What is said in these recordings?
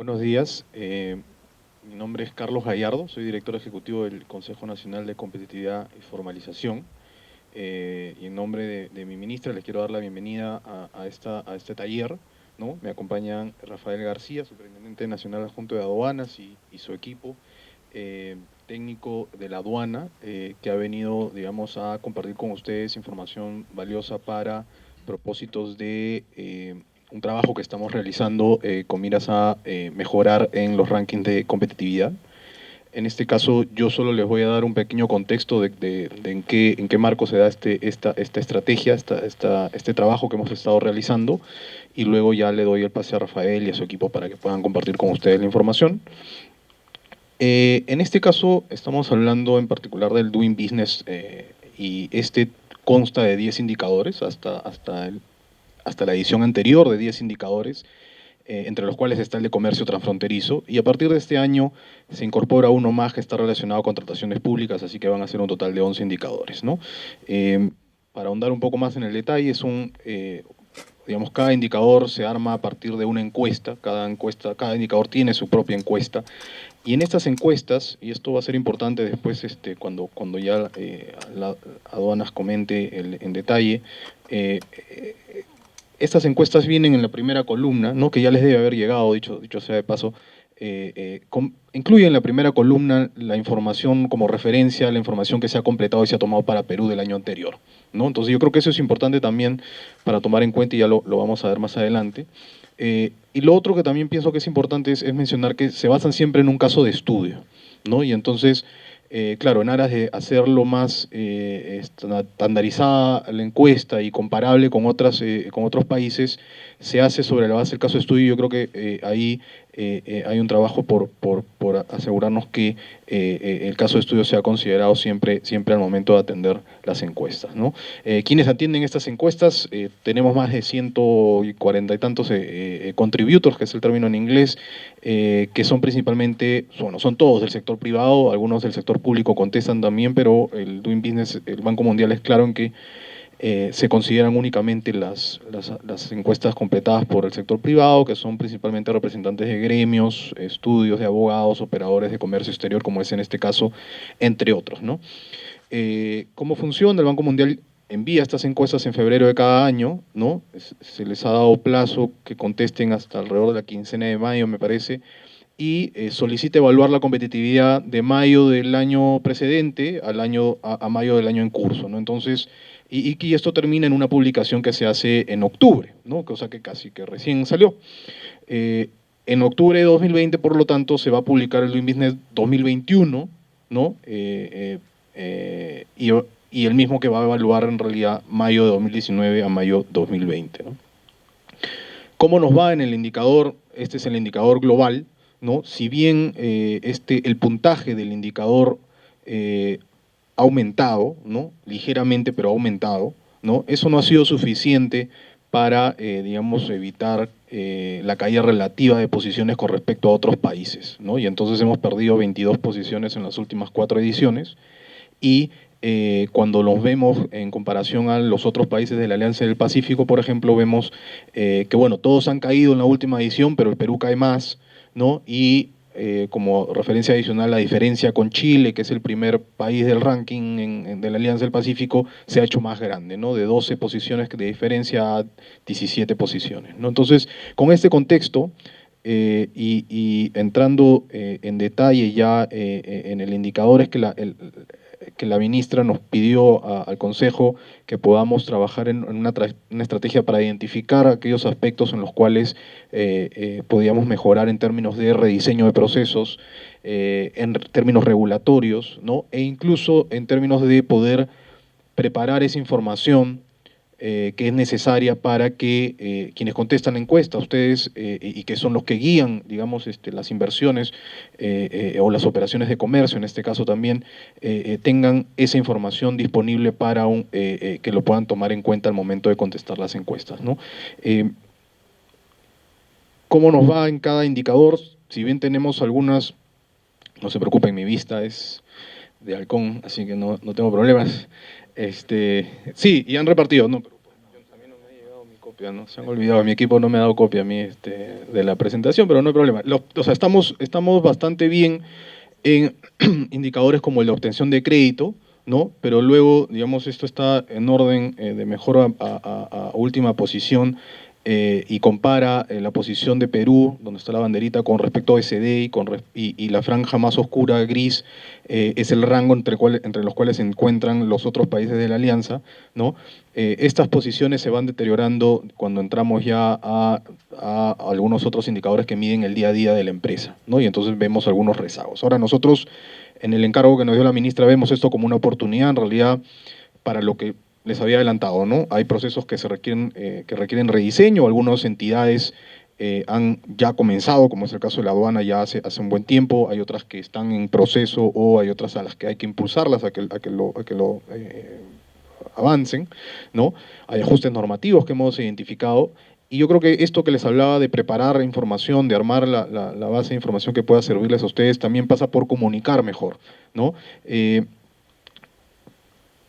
Buenos días, mi nombre es Carlos Gallardo, soy director ejecutivo del Consejo Nacional de Competitividad y Formalización. Y en nombre de mi ministra les quiero dar la bienvenida a este taller, ¿no? Me acompañan Rafael García, Superintendente Nacional Adjunto de Aduanas y su equipo, técnico de la aduana, que ha venido, digamos, a compartir con ustedes información valiosa para propósitos de un trabajo que estamos realizando con miras a mejorar en los rankings de competitividad. En este caso, yo solo les voy a dar un pequeño contexto de en qué marco se da esta estrategia, este trabajo que hemos estado realizando, y luego ya le doy el pase a Rafael y a su equipo para que puedan compartir con ustedes la información. En este caso, estamos hablando en particular del Doing Business, y este consta de 10 indicadores, hasta la edición anterior de 10 indicadores, entre los cuales está el de comercio transfronterizo, y a partir de este año se incorpora uno más que está relacionado a contrataciones públicas, así que van a ser un total de 11 indicadores, ¿no? Para ahondar un poco más en el detalle, digamos, cada indicador se arma a partir de una encuesta, cada indicador tiene su propia encuesta, y en estas encuestas, y esto va a ser importante después cuando ya la aduanas comente en detalle, estas encuestas vienen en la primera columna, ¿no? Que ya les debe haber llegado, dicho sea de paso. Incluye en la primera columna la información como referencia, la información que se ha completado y se ha tomado para Perú del año anterior, ¿no? Entonces yo creo que eso es importante también para tomar en cuenta, y ya lo vamos a ver más adelante. Y lo otro que también pienso que es importante es mencionar que se basan siempre en un caso de estudio, ¿no? Y entonces, claro, en aras de hacerlo más estandarizada la encuesta y comparable con otros países, se hace sobre la base del caso de estudio. Yo creo que ahí hay un trabajo por asegurarnos que el caso de estudio sea considerado siempre al momento de atender las encuestas, ¿no? ¿Quiénes atienden estas encuestas? Tenemos más de 140 y tantos contributors, que es el término en inglés, que son principalmente, bueno, son todos del sector privado, algunos del sector público contestan también, pero el Doing Business, el Banco Mundial es claro en que se consideran únicamente las encuestas completadas por el sector privado, que son principalmente representantes de gremios, estudios de abogados, operadores de comercio exterior, como es en este caso, entre otros, ¿no? ¿Cómo funciona? El Banco Mundial envía estas encuestas en febrero de cada año, ¿no? Se les ha dado plazo que contesten hasta alrededor de la quincena de mayo, me parece, y solicita evaluar la competitividad de mayo del año precedente a mayo del año en curso, ¿no? Entonces, y esto termina en una publicación que se hace en octubre, ¿no? Cosa que casi que recién salió. En octubre de 2020, por lo tanto, se va a publicar el Doing Business 2021, ¿no? Y el mismo que va a evaluar en realidad mayo de 2019 a mayo 2020, ¿no? ¿Cómo nos va en el indicador? Este es el indicador global, ¿no? Si bien el puntaje del indicador ha aumentado, ¿no? Ligeramente, pero ha aumentado, ¿no? Eso no ha sido suficiente para, digamos, evitar la caída relativa de posiciones con respecto a otros países, ¿no? Y entonces hemos perdido 22 posiciones en las últimas 4 ediciones, y cuando los vemos en comparación a los otros países de la Alianza del Pacífico, por ejemplo, vemos que, bueno, todos han caído en la última edición, pero el Perú cae más, ¿no? Y como referencia adicional, la diferencia con Chile, que es el primer país del ranking de la Alianza del Pacífico, se ha hecho más grande, ¿no? De 12 posiciones de diferencia a 17 posiciones, ¿no? Entonces, con este contexto, y entrando en detalle ya en el indicador, es que la ministra nos pidió al Consejo que podamos trabajar en una estrategia para identificar aquellos aspectos en los cuales podíamos mejorar en términos de rediseño de procesos, en términos regulatorios, ¿no? E incluso en términos de poder preparar esa información que es necesaria para que quienes contestan la encuesta, ustedes, y que son los que guían, digamos, las inversiones o las operaciones de comercio, en este caso también, tengan esa información disponible para que lo puedan tomar en cuenta al momento de contestar las encuestas, ¿no? ¿Cómo nos va en cada indicador? Si bien tenemos algunas, no se preocupen, mi vista es de halcón, así que no tengo problemas. Sí, y han repartido, no, pero a mí no me ha llegado mi copia, ¿no? Se han olvidado, mi equipo no me ha dado copia a mí de la presentación, pero no hay problema. O sea, estamos bastante bien en indicadores como el de obtención de crédito, ¿no? Pero luego, digamos, esto está en orden de mejora a última posición y compara la posición de Perú, donde está la banderita, con respecto a SD y la franja más oscura, gris, es el rango entre los cuales se encuentran los otros países de la alianza, ¿no? Estas posiciones se van deteriorando cuando entramos ya a algunos otros indicadores que miden el día a día de la empresa, ¿no? Y entonces vemos algunos rezagos. Ahora nosotros, en el encargo que nos dio la ministra, vemos esto como una oportunidad, en realidad, para lo que les había adelantado, ¿no? Hay procesos que requieren rediseño, algunas entidades han ya comenzado, como es el caso de la aduana ya hace un buen tiempo, hay otras que están en proceso o hay otras a las que hay que impulsarlas a que lo avancen, ¿no? Hay ajustes normativos que hemos identificado y yo creo que esto que les hablaba de preparar información, de armar la base de información que pueda servirles a ustedes, también pasa por comunicar mejor, ¿no?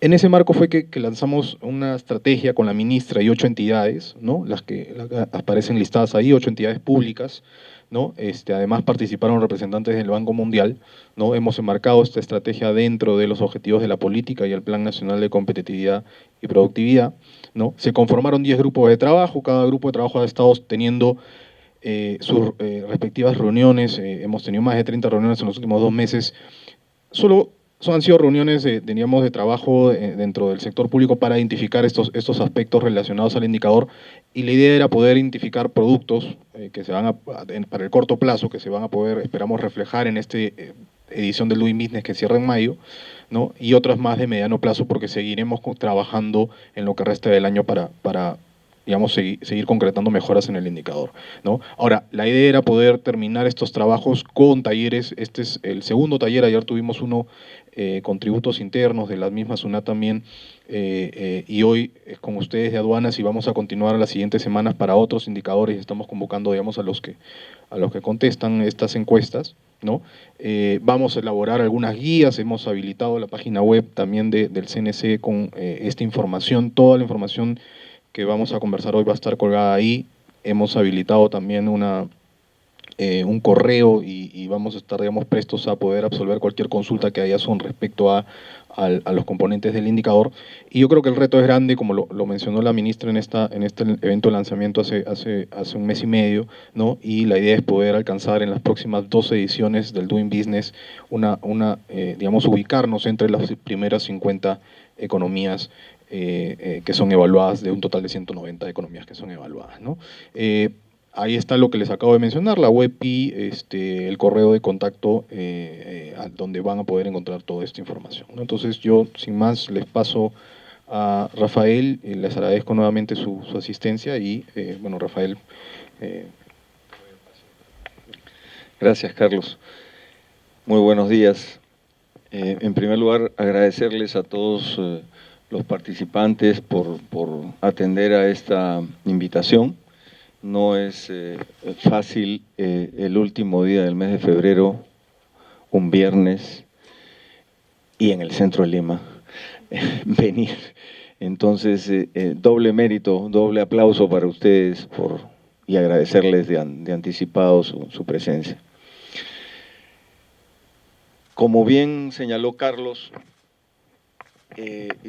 En ese marco fue que lanzamos una estrategia con la ministra y 8 entidades, ¿no? Las que aparecen listadas ahí, 8 entidades públicas, ¿no? Además participaron representantes del Banco Mundial, ¿no? Hemos enmarcado esta estrategia dentro de los objetivos de la política y el Plan Nacional de Competitividad y Productividad, ¿no? Se conformaron 10 grupos de trabajo, cada grupo de trabajo ha estado teniendo sus respectivas reuniones, hemos tenido más de 30 reuniones en los últimos 2 meses, solo han sido reuniones, teníamos de trabajo dentro del sector público para identificar estos aspectos relacionados al indicador y la idea era poder identificar productos que se van para el corto plazo, que se van a poder, esperamos, reflejar en esta edición del Doing Business que cierra en mayo, ¿no? Y otras más de mediano plazo porque seguiremos trabajando en lo que resta del año para digamos, seguir concretando mejoras en el indicador, ¿no? Ahora, la idea era poder terminar estos trabajos con talleres. Este es el segundo taller, ayer tuvimos uno con tributos internos de la misma SUNAT también, y hoy es con ustedes de aduanas y vamos a continuar las siguientes semanas para otros indicadores. Estamos convocando, digamos, a los que contestan estas encuestas, ¿no? Vamos a elaborar algunas guías, hemos habilitado la página web también del CNC con esta información, toda la información que vamos a conversar hoy va a estar colgada ahí. Hemos habilitado también un correo y vamos a estar, digamos, prestos a poder absolver cualquier consulta que haya con respecto a los componentes del indicador. Y yo creo que el reto es grande, como lo mencionó la ministra en este evento de lanzamiento hace un mes y medio, ¿no? Y la idea es poder alcanzar en las próximas 2 ediciones del Doing Business digamos, ubicarnos entre las primeras 50 economías que son evaluadas, de un total de 190 economías que son evaluadas, ¿no? Ahí está lo que les acabo de mencionar, la web y el correo de contacto donde van a poder encontrar toda esta información, ¿no? Entonces yo, sin más, les paso a Rafael, les agradezco nuevamente su asistencia y, bueno, Rafael. Gracias, Carlos. Muy buenos días. En primer lugar, agradecerles a todos los participantes por atender a esta invitación. No es fácil el último día del mes de febrero, un viernes, y en el centro de Lima, venir. Entonces, doble mérito, doble aplauso para ustedes y agradecerles de anticipado su presencia. Como bien señaló Carlos,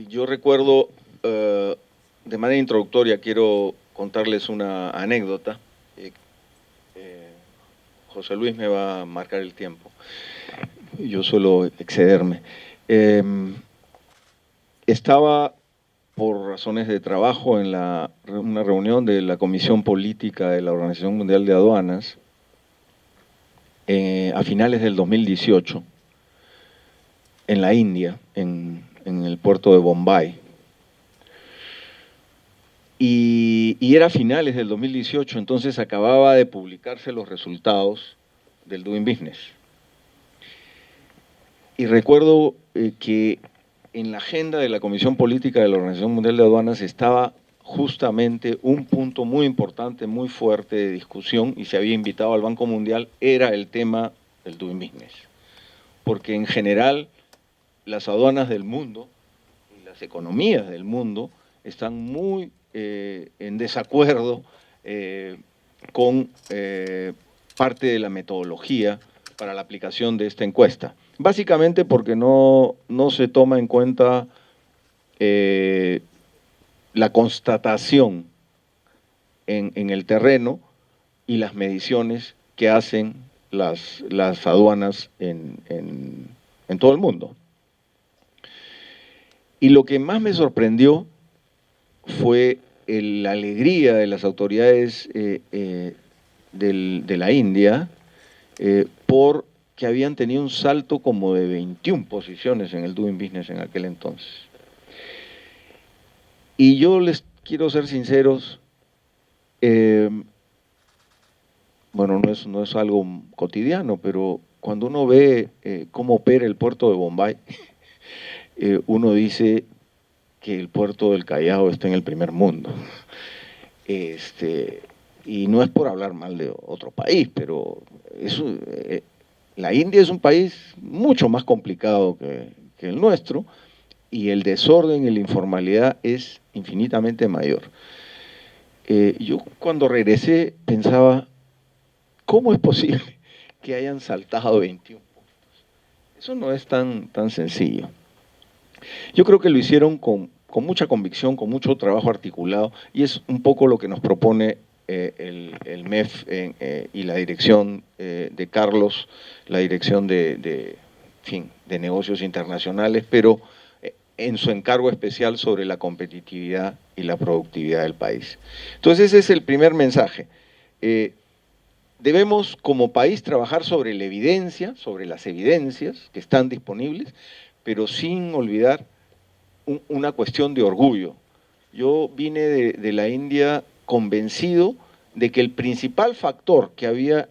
yo recuerdo, de manera introductoria, quiero contarles una anécdota. José Luis me va a marcar el tiempo. Yo suelo excederme. Estaba, por razones de trabajo, en una reunión de la Comisión Política de la Organización Mundial de Aduanas a finales del 2018, en la India, en el puerto de Bombay. Y era a finales del 2018, entonces acababa de publicarse los resultados del Doing Business. Y recuerdo que en la agenda de la Comisión Política de la Organización Mundial de Aduanas estaba justamente un punto muy importante, muy fuerte de discusión, y se había invitado al Banco Mundial, era el tema del Doing Business. Porque en general las aduanas del mundo y las economías del mundo están muy en desacuerdo con parte de la metodología para la aplicación de esta encuesta. Básicamente porque no se toma en cuenta la constatación en el terreno y las mediciones que hacen las aduanas en todo el mundo. Y lo que más me sorprendió fue la alegría de las autoridades de la India porque habían tenido un salto como de 21 posiciones en el Doing Business en aquel entonces. Y yo les quiero ser sinceros, bueno, no es algo cotidiano, pero cuando uno ve cómo opera el puerto de Bombay, uno dice que el puerto del Callao está en el primer mundo. Y no es por hablar mal de otro país, pero la India es un país mucho más complicado que el nuestro, y el desorden y la informalidad es infinitamente mayor. Yo cuando regresé pensaba, ¿cómo es posible que hayan saltado 21 puntos? Eso no es tan sencillo. Yo creo que lo hicieron con mucha convicción, con mucho trabajo articulado, y es un poco lo que nos propone el MEF y la dirección de Carlos, la dirección de negocios internacionales, pero en su encargo especial sobre la competitividad y la productividad del país. Entonces ese es el primer mensaje. Debemos como país trabajar sobre la evidencia, sobre las evidencias que están disponibles, pero sin olvidar una cuestión de orgullo. Yo vine de la India convencido de que el principal factor que había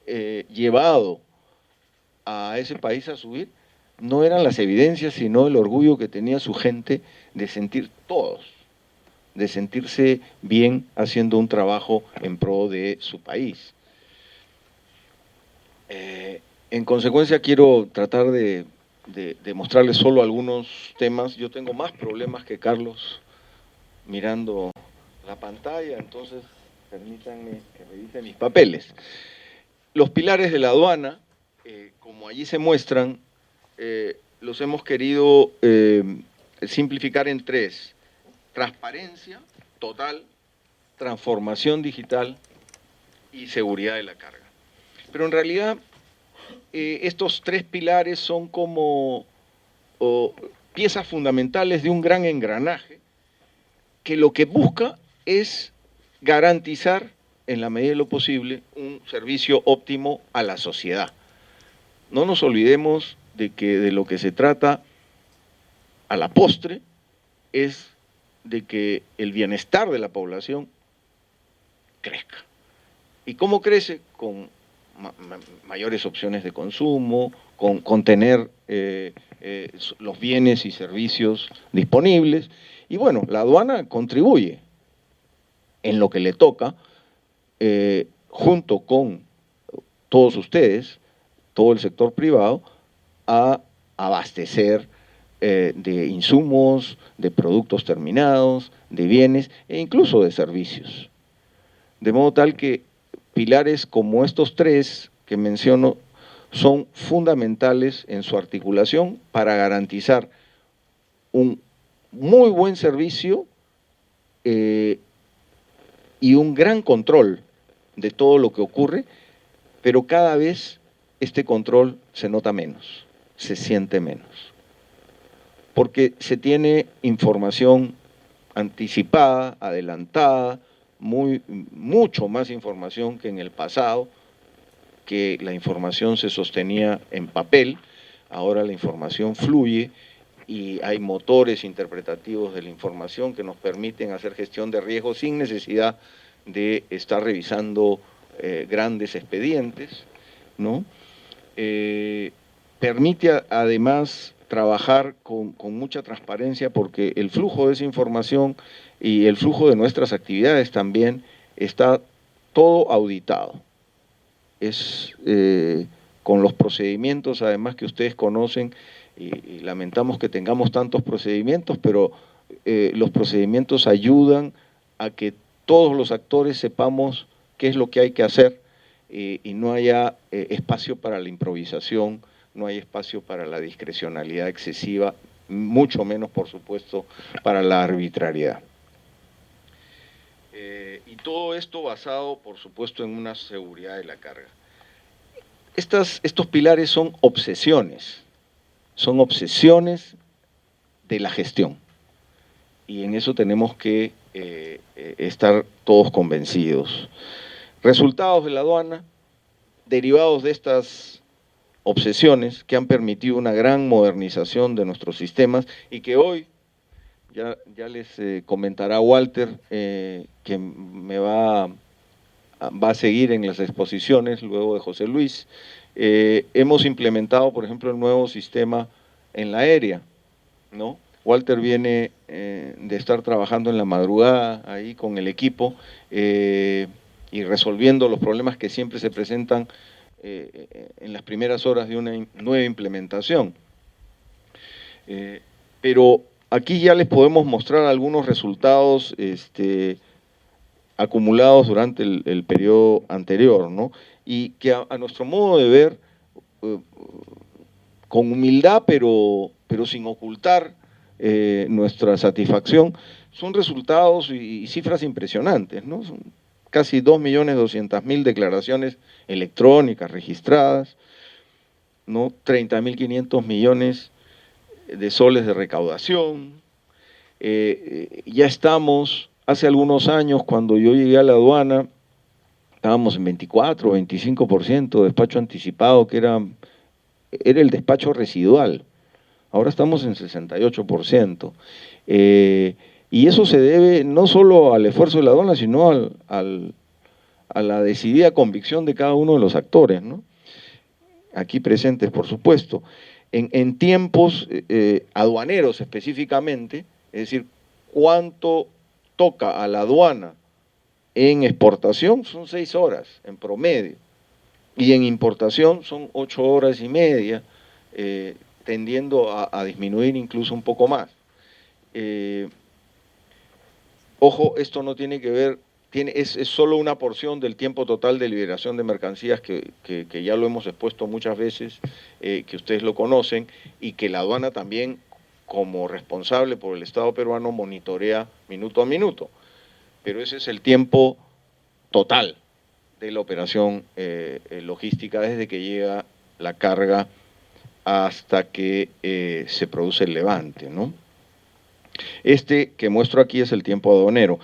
llevado a ese país a subir no eran las evidencias, sino el orgullo que tenía su gente de sentirse bien haciendo un trabajo en pro de su país. En consecuencia, quiero tratar de mostrarles solo algunos temas. Yo tengo más problemas que Carlos mirando la pantalla, entonces permítanme que revise mis papeles. Los pilares de la aduana, como allí se muestran, los hemos querido simplificar en 3: transparencia total, transformación digital y seguridad de la carga. Pero en realidad estos 3 pilares son como piezas fundamentales de un gran engranaje que lo que busca es garantizar, en la medida de lo posible, un servicio óptimo a la sociedad. No nos olvidemos de que de lo que se trata a la postre es de que el bienestar de la población crezca. ¿Y cómo crece? Con mayores opciones de consumo, con tener los bienes y servicios disponibles. Y bueno, la aduana contribuye en lo que le toca, junto con todos ustedes, todo el sector privado, a abastecer de insumos, de productos terminados, de bienes e incluso de servicios. De modo tal que pilares como estos 3 que menciono son fundamentales en su articulación para garantizar un muy buen servicio y un gran control de todo lo que ocurre, pero cada vez este control se nota menos, se siente menos, porque se tiene información anticipada, adelantada, mucho más información que en el pasado, que la información se sostenía en papel. Ahora la información fluye y hay motores interpretativos de la información que nos permiten hacer gestión de riesgo sin necesidad de estar revisando grandes expedientes, ¿no? Permite además trabajar con mucha transparencia, porque el flujo de esa información y el flujo de nuestras actividades también está todo auditado. Es con los procedimientos además que ustedes conocen, y lamentamos que tengamos tantos procedimientos, pero los procedimientos ayudan a que todos los actores sepamos qué es lo que hay que hacer y no haya espacio para la improvisación, no hay espacio para la discrecionalidad excesiva, mucho menos, por supuesto, para la arbitrariedad. Y todo esto basado, por supuesto, en una seguridad de la carga. Estos pilares son obsesiones de la gestión. Y en eso tenemos que estar todos convencidos. Resultados de la aduana, derivados de estas obsesiones que han permitido una gran modernización de nuestros sistemas y que hoy, ya les comentará Walter, que me va a seguir en las exposiciones luego de José Luis, hemos implementado, por ejemplo, el nuevo sistema en la aérea, ¿no? Walter viene de estar trabajando en la madrugada ahí con el equipo y resolviendo los problemas que siempre se presentan en las primeras horas de una nueva implementación. Pero aquí ya les podemos mostrar algunos resultados acumulados durante el periodo anterior, ¿no? Y que a nuestro modo de ver, con humildad, pero sin ocultar nuestra satisfacción, son resultados y cifras impresionantes, ¿no? Son casi 2.200.000 declaraciones electrónicas registradas, ¿no? 30.500 millones de soles de recaudación. Ya estamos, hace algunos años, cuando yo llegué a la aduana, estábamos en 24 o 25% de despacho anticipado, que era el despacho residual. Ahora estamos en 68%. Y eso se debe no solo al esfuerzo de la aduana, sino a la decidida convicción de cada uno de los actores, ¿no? Aquí presentes, por supuesto. En tiempos aduaneros específicamente, es decir, cuánto toca a la aduana en exportación, son 6 horas en promedio, y en importación son 8 horas y media, tendiendo a disminuir incluso un poco más. Ojo, esto no tiene que ver, es solo una porción del tiempo total de liberación de mercancías que ya lo hemos expuesto muchas veces, que ustedes lo conocen, y que la aduana también, como responsable por el Estado peruano, monitorea minuto a minuto. Pero ese es el tiempo total de la operación logística desde que llega la carga hasta que se produce el levante, ¿no? Este que muestro aquí es el tiempo aduanero.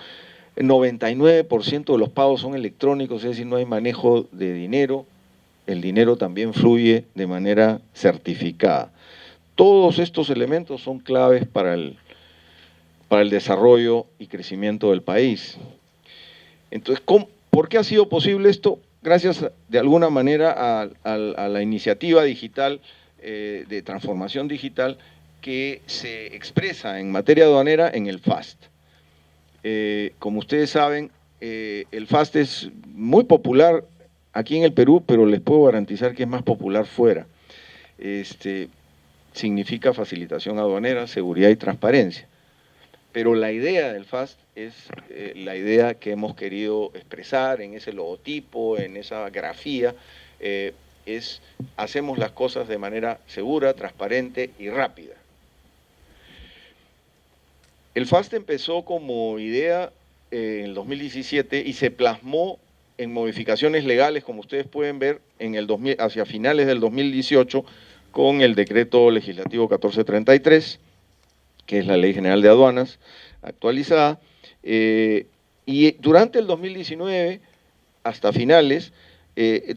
El 99% de los pagos son electrónicos, es decir, no hay manejo de dinero. El dinero también fluye de manera certificada. Todos estos elementos son claves para el desarrollo y crecimiento del país. Entonces, ¿por qué ha sido posible esto? Gracias, de alguna manera, a la iniciativa digital de transformación digital que se expresa en materia aduanera en el FAST. Como ustedes saben, el FAST es muy popular aquí en el Perú, pero les puedo garantizar que es más popular fuera. Significa facilitación aduanera, seguridad y transparencia. Pero la idea del FAST es la idea que hemos querido expresar en ese logotipo, en esa grafía, hacemos las cosas de manera segura, transparente y rápida. El FAST empezó como idea en el 2017 y se plasmó en modificaciones legales, como ustedes pueden ver, hacia finales del 2018, con el decreto legislativo 1433, que es la Ley General de Aduanas actualizada, y durante el 2019, hasta finales,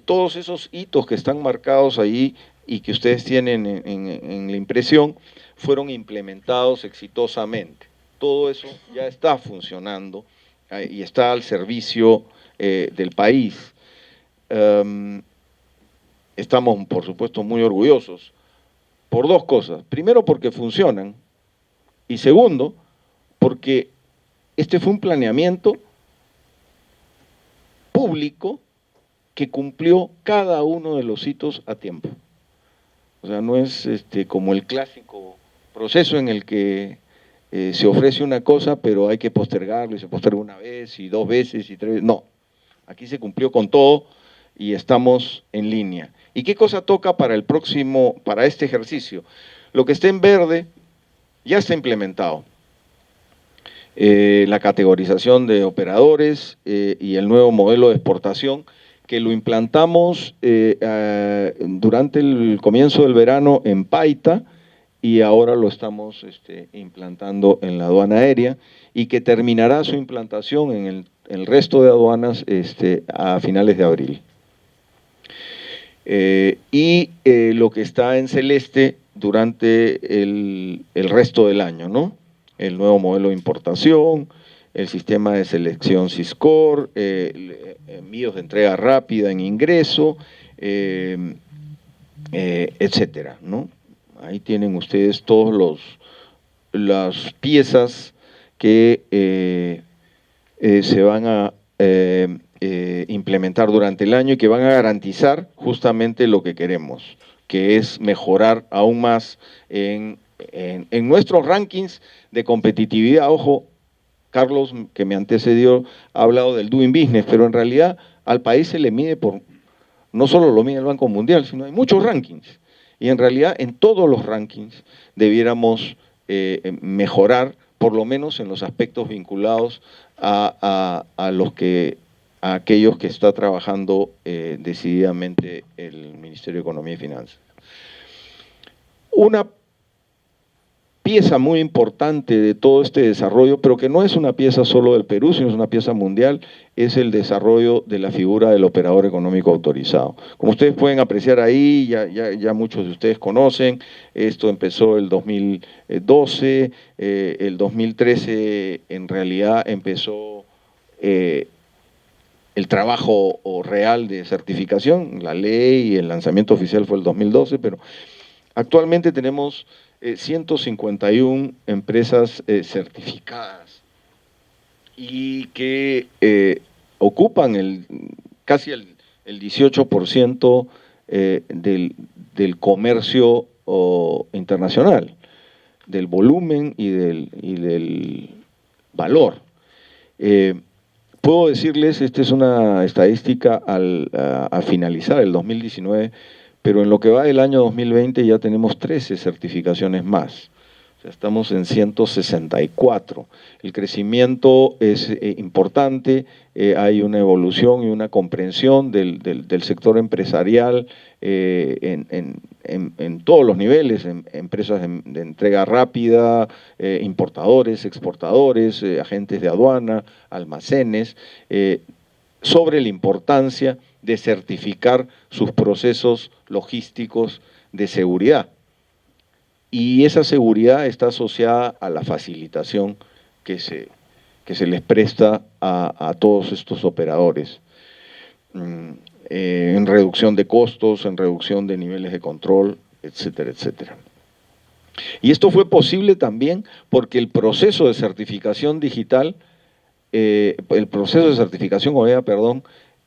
todos esos hitos que están marcados ahí y que ustedes tienen en la impresión, fueron implementados exitosamente. Todo eso ya está funcionando y está al servicio del país. Estamos, por supuesto, muy orgullosos por dos cosas. Primero, porque funcionan, y segundo, porque este fue un planeamiento público que cumplió cada uno de los hitos a tiempo. O sea, no es como el clásico proceso en el que se ofrece una cosa, pero hay que postergarlo, y se posterga una vez, y 2 veces, y 3 veces. No, aquí se cumplió con todo y estamos en línea. ¿Y qué cosa toca para para este ejercicio? Lo que esté en verde ya está implementado. La categorización de operadores y el nuevo modelo de exportación, que lo implantamos durante el comienzo del verano en Paita, y ahora lo estamos implantando en la aduana aérea, y que terminará su implantación en el resto de aduanas a finales de abril. Lo que está en celeste durante el resto del año, ¿no? El nuevo modelo de importación, el sistema de selección SISCOR, envíos de entrega rápida en ingreso, etcétera, ¿no? Ahí tienen ustedes todas las piezas que se van a implementar durante el año y que van a garantizar justamente lo que queremos, que es mejorar aún más en nuestros rankings de competitividad. Ojo, Carlos, que me antecedió, ha hablado del Doing Business, pero en realidad al país se le mide no solo lo mide el Banco Mundial, sino hay muchos rankings. Y en realidad en todos los rankings debiéramos mejorar, por lo menos en los aspectos vinculados a aquellos que está trabajando decididamente el Ministerio de Economía y Finanzas. Una pieza muy importante de todo este desarrollo, pero que no es una pieza solo del Perú, sino es una pieza mundial, es el desarrollo de la figura del operador económico autorizado. Como ustedes pueden apreciar ahí, ya muchos de ustedes conocen, esto empezó el 2012, el 2013 en realidad empezó el trabajo real de certificación, la ley y el lanzamiento oficial fue el 2012, pero actualmente tenemos 151 empresas certificadas y que ocupan casi el 18% del comercio internacional, del volumen y del valor. Puedo decirles, esta es una estadística a finalizar el 2019, pero en lo que va del año 2020 ya tenemos 13 certificaciones más. O sea, estamos en 164. El crecimiento es importante, hay una evolución y una comprensión del sector empresarial en todos los niveles, empresas de entrega rápida, importadores, exportadores, agentes de aduana, almacenes, sobre la importancia de certificar sus procesos logísticos de seguridad. Y esa seguridad está asociada a la facilitación que se les presta a todos estos operadores, en reducción de costos, en reducción de niveles de control, etcétera, etcétera. Y esto fue posible también porque el proceso de certificación digital,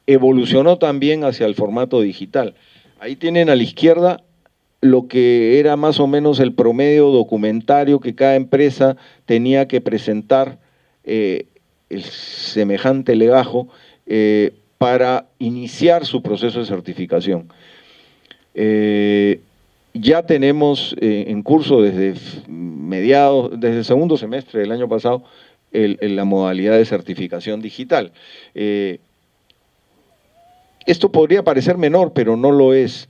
evolucionó también hacia el formato digital. Ahí tienen a la izquierda lo que era más o menos el promedio documentario que cada empresa tenía que presentar, el semejante legajo, para iniciar su proceso de certificación. Ya tenemos en curso desde el segundo semestre del año pasado, la modalidad de certificación digital. Esto podría parecer menor, pero no lo es.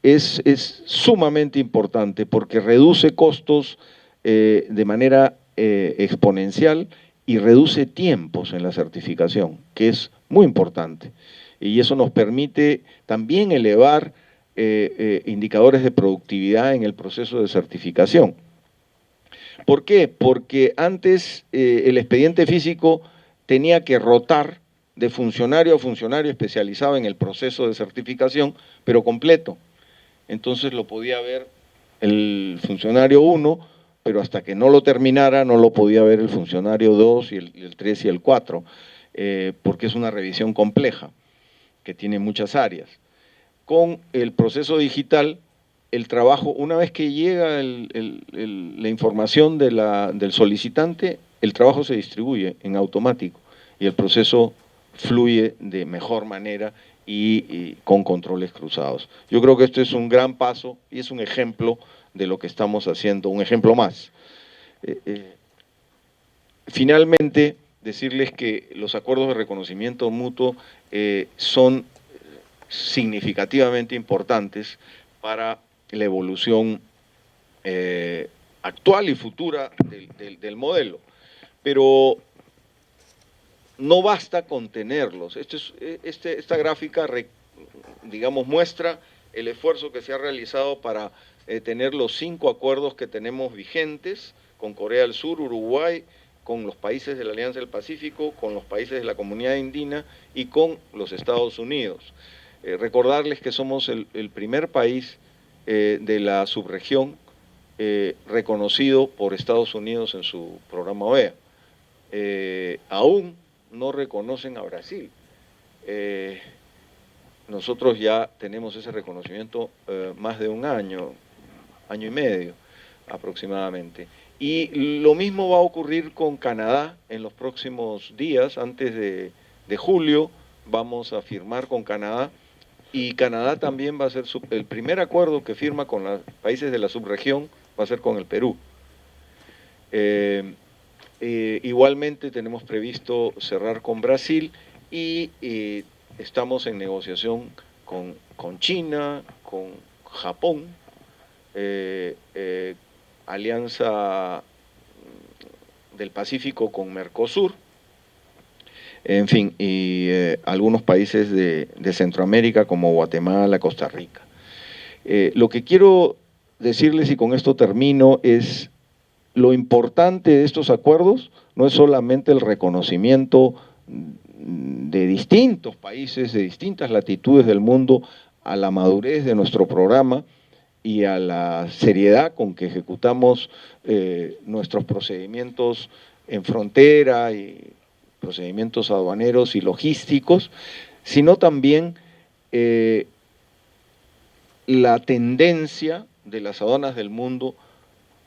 Es sumamente importante porque reduce costos de manera exponencial y reduce tiempos en la certificación, que es muy importante. Y eso nos permite también elevar indicadores de productividad en el proceso de certificación. ¿Por qué? Porque antes el expediente físico tenía que rotar de funcionario a funcionario especializado en el proceso de certificación, pero completo. Entonces lo podía ver el funcionario 1, pero hasta que no lo terminara no lo podía ver el funcionario 2 y el 3 y el 4, porque es una revisión compleja que tiene muchas áreas. Con el proceso digital el trabajo, una vez que llega la información del solicitante, el trabajo se distribuye en automático y el proceso fluye de mejor manera y con controles cruzados. Yo creo que esto es un gran paso y es un ejemplo de lo que estamos haciendo, un ejemplo más. Finalmente, decirles que los acuerdos de reconocimiento mutuo son significativamente importantes para la evolución actual y futura del modelo. Pero no basta con tenerlos. Esta gráfica, digamos, muestra el esfuerzo que se ha realizado para tener los 5 acuerdos que tenemos vigentes con Corea del Sur, Uruguay, con los países de la Alianza del Pacífico, con los países de la Comunidad Andina y con los Estados Unidos. Recordarles que somos el primer país de la subregión reconocido por Estados Unidos en su programa OEA. Aún no reconocen a Brasil. Nosotros ya tenemos ese reconocimiento más de un año y medio aproximadamente. Y lo mismo va a ocurrir con Canadá en los próximos días. Antes de julio vamos a firmar con Canadá, y Canadá también va a ser el primer acuerdo que firma con los países de la subregión, va a ser con el Perú. Igualmente tenemos previsto cerrar con Brasil y estamos en negociación con China, con Japón, Alianza del Pacífico con Mercosur, en fin, y algunos países de Centroamérica como Guatemala, Costa Rica. Lo que quiero decirles, y con esto termino, es lo importante de estos acuerdos no es solamente el reconocimiento de distintos países, de distintas latitudes del mundo, a la madurez de nuestro programa y a la seriedad con que ejecutamos nuestros procedimientos en frontera y procedimientos aduaneros y logísticos, sino también la tendencia de las aduanas del mundo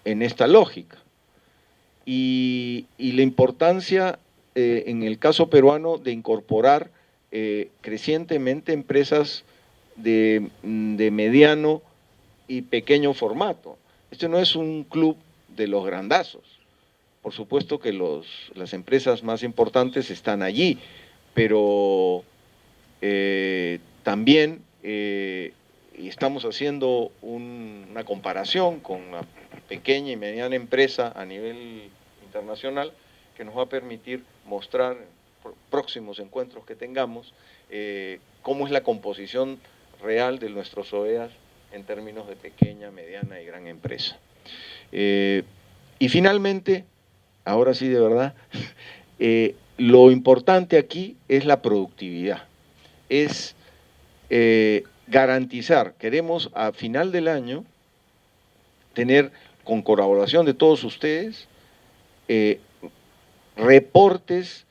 en esta lógica. Y la importancia, en el caso peruano, de incorporar crecientemente empresas de mediano y pequeño formato. Este no es un club de los grandazos. Por supuesto que las empresas más importantes están allí, pero también estamos haciendo una comparación con la pequeña y mediana empresa a nivel internacional que nos va a permitir mostrar en próximos encuentros que tengamos cómo es la composición real de nuestros OEAs en términos de pequeña, mediana y gran empresa. Y finalmente, ahora sí de verdad, lo importante aquí es la productividad, es garantizar, queremos a final del año tener, con colaboración de todos ustedes, reportes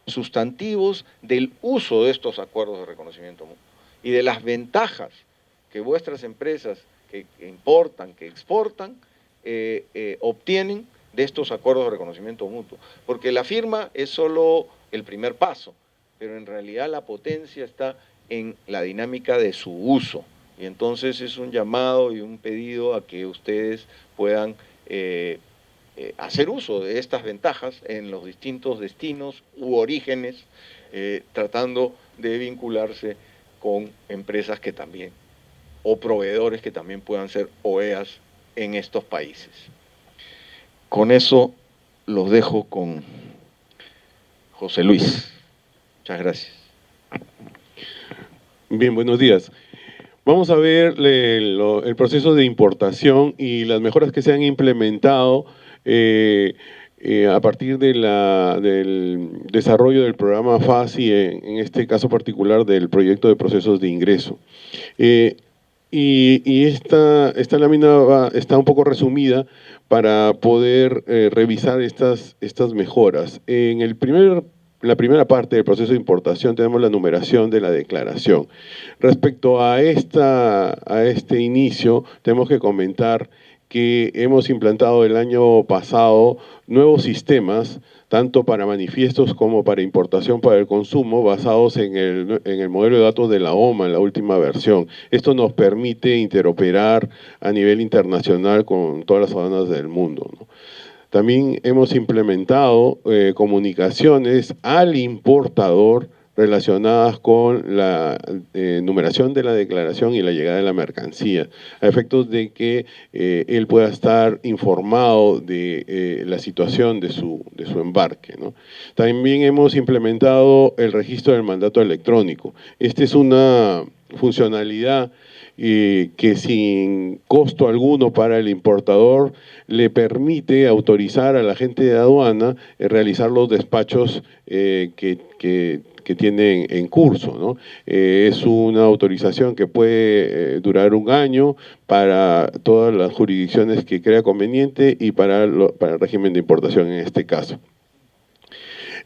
sustantivos del uso de estos acuerdos de reconocimiento mutuo y de las ventajas que vuestras empresas que importan, que exportan, obtienen de estos acuerdos de reconocimiento mutuo. Porque la firma es solo el primer paso, pero en realidad la potencia está en la dinámica de su uso. Y entonces es un llamado y un pedido a que ustedes puedan hacer uso de estas ventajas en los distintos destinos u orígenes, tratando de vincularse con empresas que también, o proveedores que también puedan ser OEAs en estos países. Con eso los dejo con José Luis. Muchas gracias. Bien, buenos días. Vamos a ver el proceso de importación y las mejoras que se han implementado a partir del desarrollo del programa FASI, en este caso particular del proyecto de procesos de ingreso. Y esta lámina está un poco resumida para poder revisar estas mejoras. En el primer la primera parte del proceso de importación tenemos la numeración de la declaración. Respecto a este inicio, tenemos que comentar que hemos implantado el año pasado nuevos sistemas, tanto para manifiestos como para importación para el consumo, basados en el modelo de datos de la OMA, en la última versión. Esto nos permite interoperar a nivel internacional con todas las aduanas del mundo, ¿no? También hemos implementado comunicaciones al importador relacionadas con la numeración de la declaración y la llegada de la mercancía, a efectos de que él pueda estar informado de la situación de su embarque, ¿no? También hemos implementado el registro del mandato electrónico. Esta es una funcionalidad que sin costo alguno para el importador le permite autorizar a la gente de aduana realizar los despachos que tienen en curso, ¿no? Es una autorización que puede durar 1 año para todas las jurisdicciones que crea conveniente y para el régimen de importación en este caso.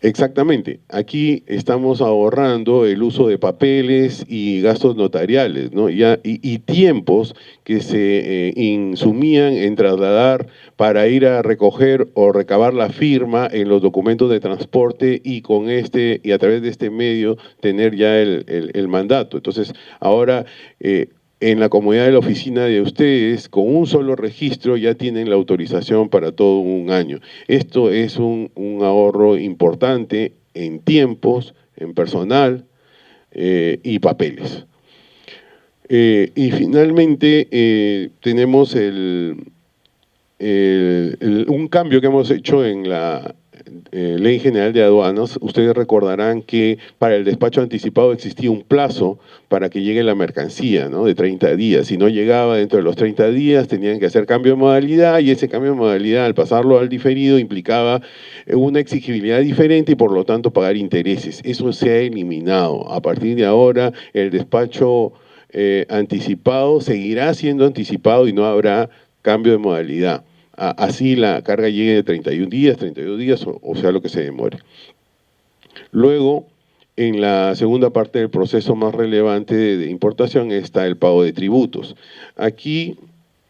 Exactamente, aquí estamos ahorrando el uso de papeles y gastos notariales, ¿no? y tiempos que se insumían en trasladar para ir a recoger o recabar la firma en los documentos de transporte y y a través de este medio tener ya el mandato. Entonces, ahora en la comodidad de la oficina de ustedes, con un solo registro ya tienen la autorización para todo 1 año. Esto es un ahorro importante en tiempos, en personal y papeles. Y finalmente tenemos un cambio que hemos hecho en la Ley General de Aduanas. Ustedes recordarán que para el despacho anticipado existía un plazo para que llegue la mercancía, ¿no? De 30 días. Si no llegaba dentro de los 30 días, tenían que hacer cambio de modalidad, y ese cambio de modalidad, al pasarlo al diferido, implicaba una exigibilidad diferente y por lo tanto pagar intereses. Eso se ha eliminado. A partir de ahora, el despacho anticipado seguirá siendo anticipado y no habrá cambio de modalidad. Así la carga llegue de 31 días, 32 días, o sea lo que se demore. Luego, en la segunda parte del proceso más relevante de importación está el pago de tributos. Aquí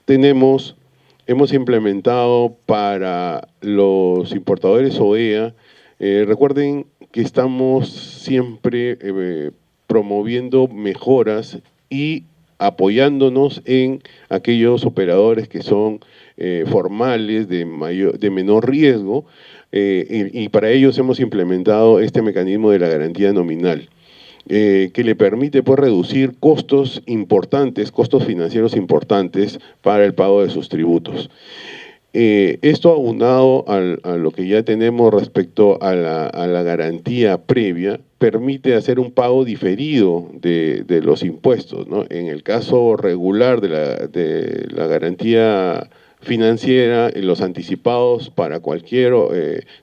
hemos implementado para los importadores OEA, recuerden que estamos siempre promoviendo mejoras y apoyándonos en aquellos operadores que son formales, de menor riesgo, y para ellos hemos implementado este mecanismo de la garantía nominal, que le permite pues reducir costos importantes, costos financieros importantes para el pago de sus tributos. Esto aunado a lo que ya tenemos respecto a la garantía previa, permite hacer un pago diferido de los impuestos, ¿no? En el caso regular de la garantía financiera, en los anticipados para cualquier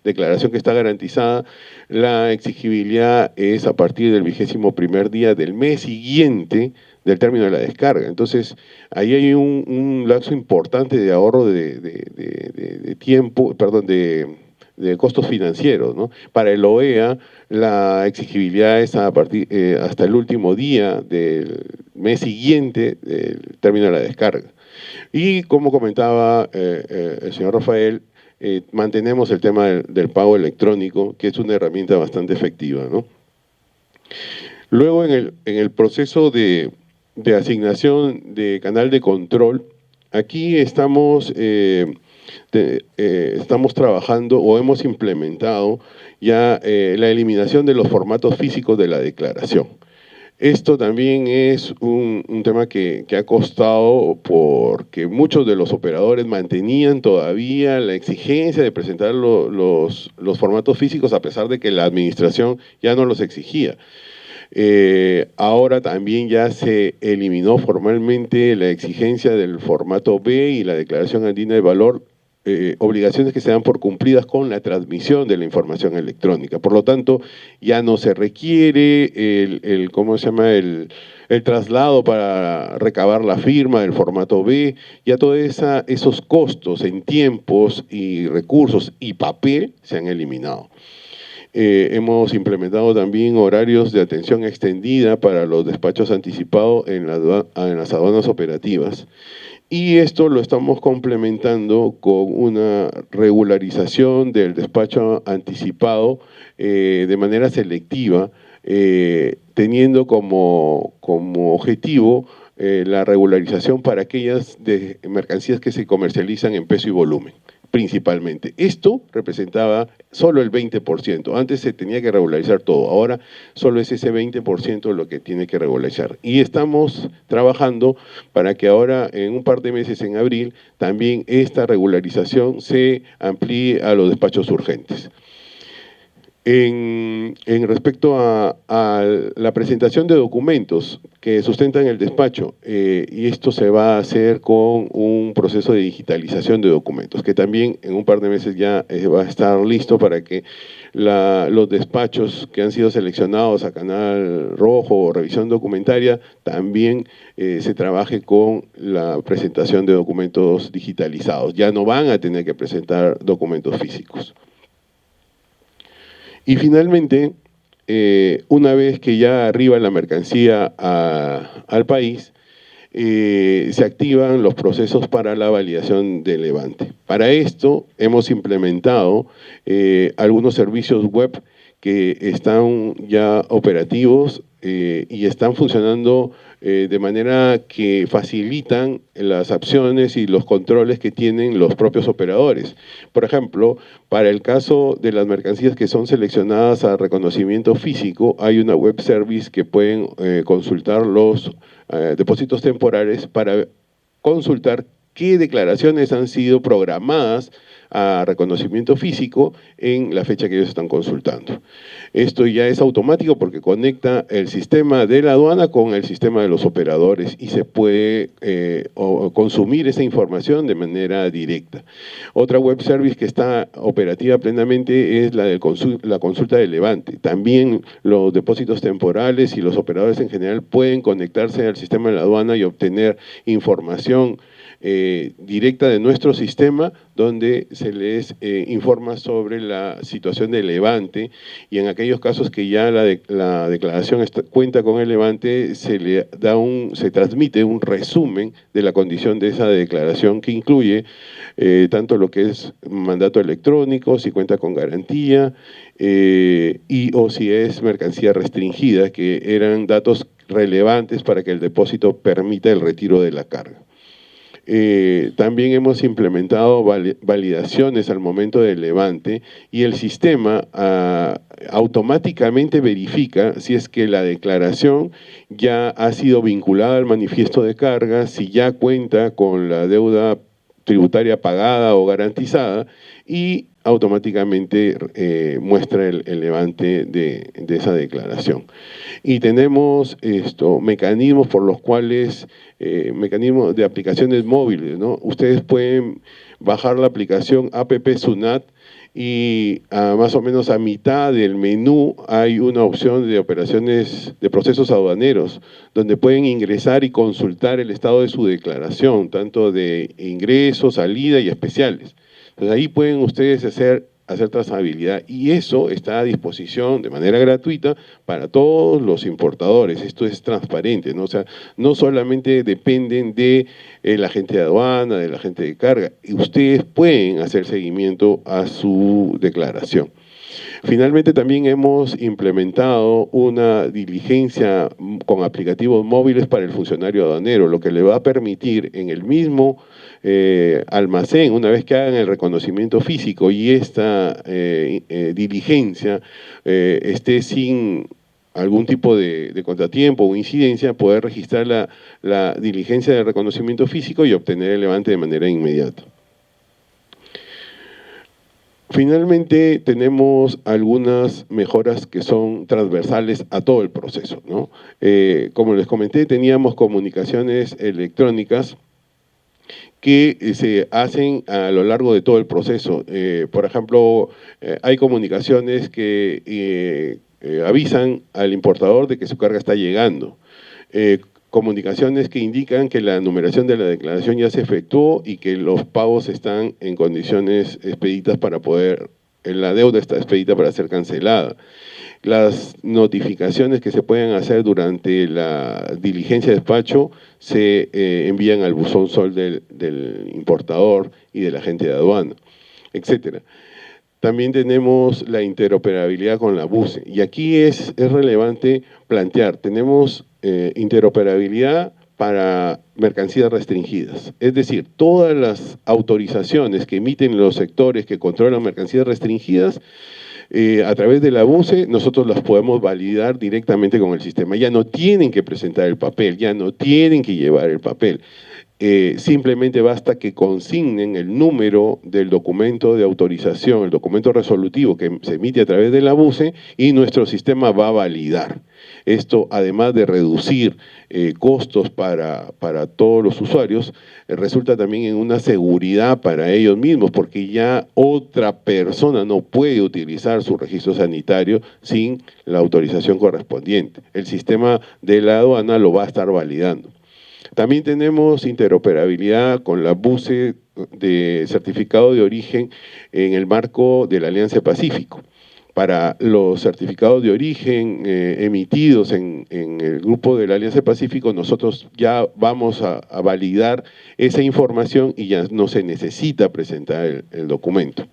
declaración que está garantizada, la exigibilidad es a partir del 21º día del mes siguiente del término de la descarga. Entonces, ahí hay un lapso importante de ahorro de tiempo, perdón, de costos financieros, ¿no? Para el OEA, la exigibilidad es hasta el último día del mes siguiente del término de la descarga. Y como comentaba el señor Rafael, mantenemos el tema del pago electrónico, que es una herramienta bastante efectiva, ¿no? Luego, en el proceso de asignación de canal de control, aquí estamos trabajando o hemos implementado ya la eliminación de los formatos físicos de la declaración. Esto también es un tema que ha costado porque muchos de los operadores mantenían todavía la exigencia de presentar los formatos físicos a pesar de que la administración ya no los exigía. Ahora también ya se eliminó formalmente la exigencia del formato B y la declaración andina de valor, obligaciones que se dan por cumplidas con la transmisión de la información electrónica. Por lo tanto, ya no se requiere el traslado para recabar la firma del formato B, ya todos esos costos en tiempos y recursos y papel se han eliminado. Hemos implementado también horarios de atención extendida para los despachos anticipados en las aduanas operativas. Y esto lo estamos complementando con una regularización del despacho anticipado de manera selectiva, teniendo como objetivo la regularización para aquellas mercancías que se comercializan en peso y volumen, principalmente. Esto representaba solo el 20%. Antes se tenía que regularizar todo, ahora solo es ese 20% lo que tiene que regularizar. Y estamos trabajando para que ahora, en un par de meses, en abril, también esta regularización se amplíe a los despachos urgentes. En respecto a la presentación de documentos que sustentan el despacho, y esto se va a hacer con un proceso de digitalización de documentos, que también en un par de meses ya va a estar listo para que los despachos que han sido seleccionados a Canal Rojo o revisión documentaria, también se trabaje con la presentación de documentos digitalizados. Ya no van a tener que presentar documentos físicos. Y finalmente, una vez que ya arriba la mercancía al país, se activan los procesos para la validación del levante. Para esto hemos implementado algunos servicios web que están ya operativos y están funcionando de manera que facilitan las acciones y los controles que tienen los propios operadores. Por ejemplo, para el caso de las mercancías que son seleccionadas a reconocimiento físico, hay una web service que pueden consultar los depósitos temporales para consultar qué declaraciones han sido programadas a reconocimiento físico en la fecha que ellos están consultando. Esto ya es automático porque conecta el sistema de la aduana con el sistema de los operadores y se puede consumir esa información de manera directa. Otra web service que está operativa plenamente es la consulta del levante. También los depósitos temporales y los operadores en general pueden conectarse al sistema de la aduana y obtener información directa de nuestro sistema, donde se les informa sobre la situación del levante, y en aquellos casos que ya la declaración cuenta con el levante, se transmite un resumen de la condición de esa declaración, que incluye tanto lo que es mandato electrónico, si cuenta con garantía, o si es mercancía restringida, que eran datos relevantes para que el depósito permita el retiro de la carga. También hemos implementado validaciones al momento del levante, y el sistema automáticamente verifica si es que la declaración ya ha sido vinculada al manifiesto de carga, si ya cuenta con la deuda tributaria pagada o garantizada, y automáticamente muestra el levante de esa declaración. Y tenemos mecanismos por los cuales, mecanismos de aplicaciones móviles, ¿no? Ustedes pueden bajar la aplicación APP SUNAT y más o menos a mitad del menú hay una opción de operaciones de procesos aduaneros, donde pueden ingresar y consultar el estado de su declaración, tanto de ingreso, salida y especiales. Entonces ahí pueden ustedes hacer trazabilidad, y eso está a disposición de manera gratuita para todos los importadores. Esto es transparente, ¿no? O sea, no solamente dependen de la agente de aduana, del agente de carga, y ustedes pueden hacer seguimiento a su declaración. Finalmente, también hemos implementado una diligencia con aplicativos móviles para el funcionario aduanero, lo que le va a permitir en el mismo almacén, una vez que hagan el reconocimiento físico y esta diligencia esté sin algún tipo de contratiempo o incidencia, poder registrar la diligencia de reconocimiento físico y obtener el levante de manera inmediata. Finalmente, tenemos algunas mejoras que son transversales a todo el proceso, ¿no? Como les comenté, teníamos comunicaciones electrónicas que se hacen a lo largo de todo el proceso. Por ejemplo, hay comunicaciones que avisan al importador de que su carga está llegando. Comunicaciones que indican que la numeración de la declaración ya se efectuó y que los pagos están en condiciones expeditas para poder la deuda está expedita para ser cancelada. Las notificaciones que se pueden hacer durante la diligencia de despacho se envían al buzón SOL del importador y del agente de aduana, etcétera. También tenemos la interoperabilidad con la BUCE. Y aquí es relevante plantear, tenemos interoperabilidad para mercancías restringidas. Es decir, todas las autorizaciones que emiten los sectores que controlan mercancías restringidas, a través de la BUCE nosotros las podemos validar directamente con el sistema. Ya no tienen que presentar el papel, ya no tienen que llevar el papel. Simplemente basta que consignen el número del documento de autorización, el documento resolutivo que se emite a través de la BUCE y nuestro sistema va a validar. Esto, además de reducir costos para todos los usuarios, resulta también en una seguridad para ellos mismos, porque ya otra persona no puede utilizar su registro sanitario sin la autorización correspondiente. El sistema de la aduana lo va a estar validando. También tenemos interoperabilidad con la BUCE de certificado de origen en el marco de la Alianza Pacífico. Para los certificados de origen emitidos en el grupo de la Alianza Pacífico, nosotros ya vamos a validar esa información y ya no se necesita presentar el documento.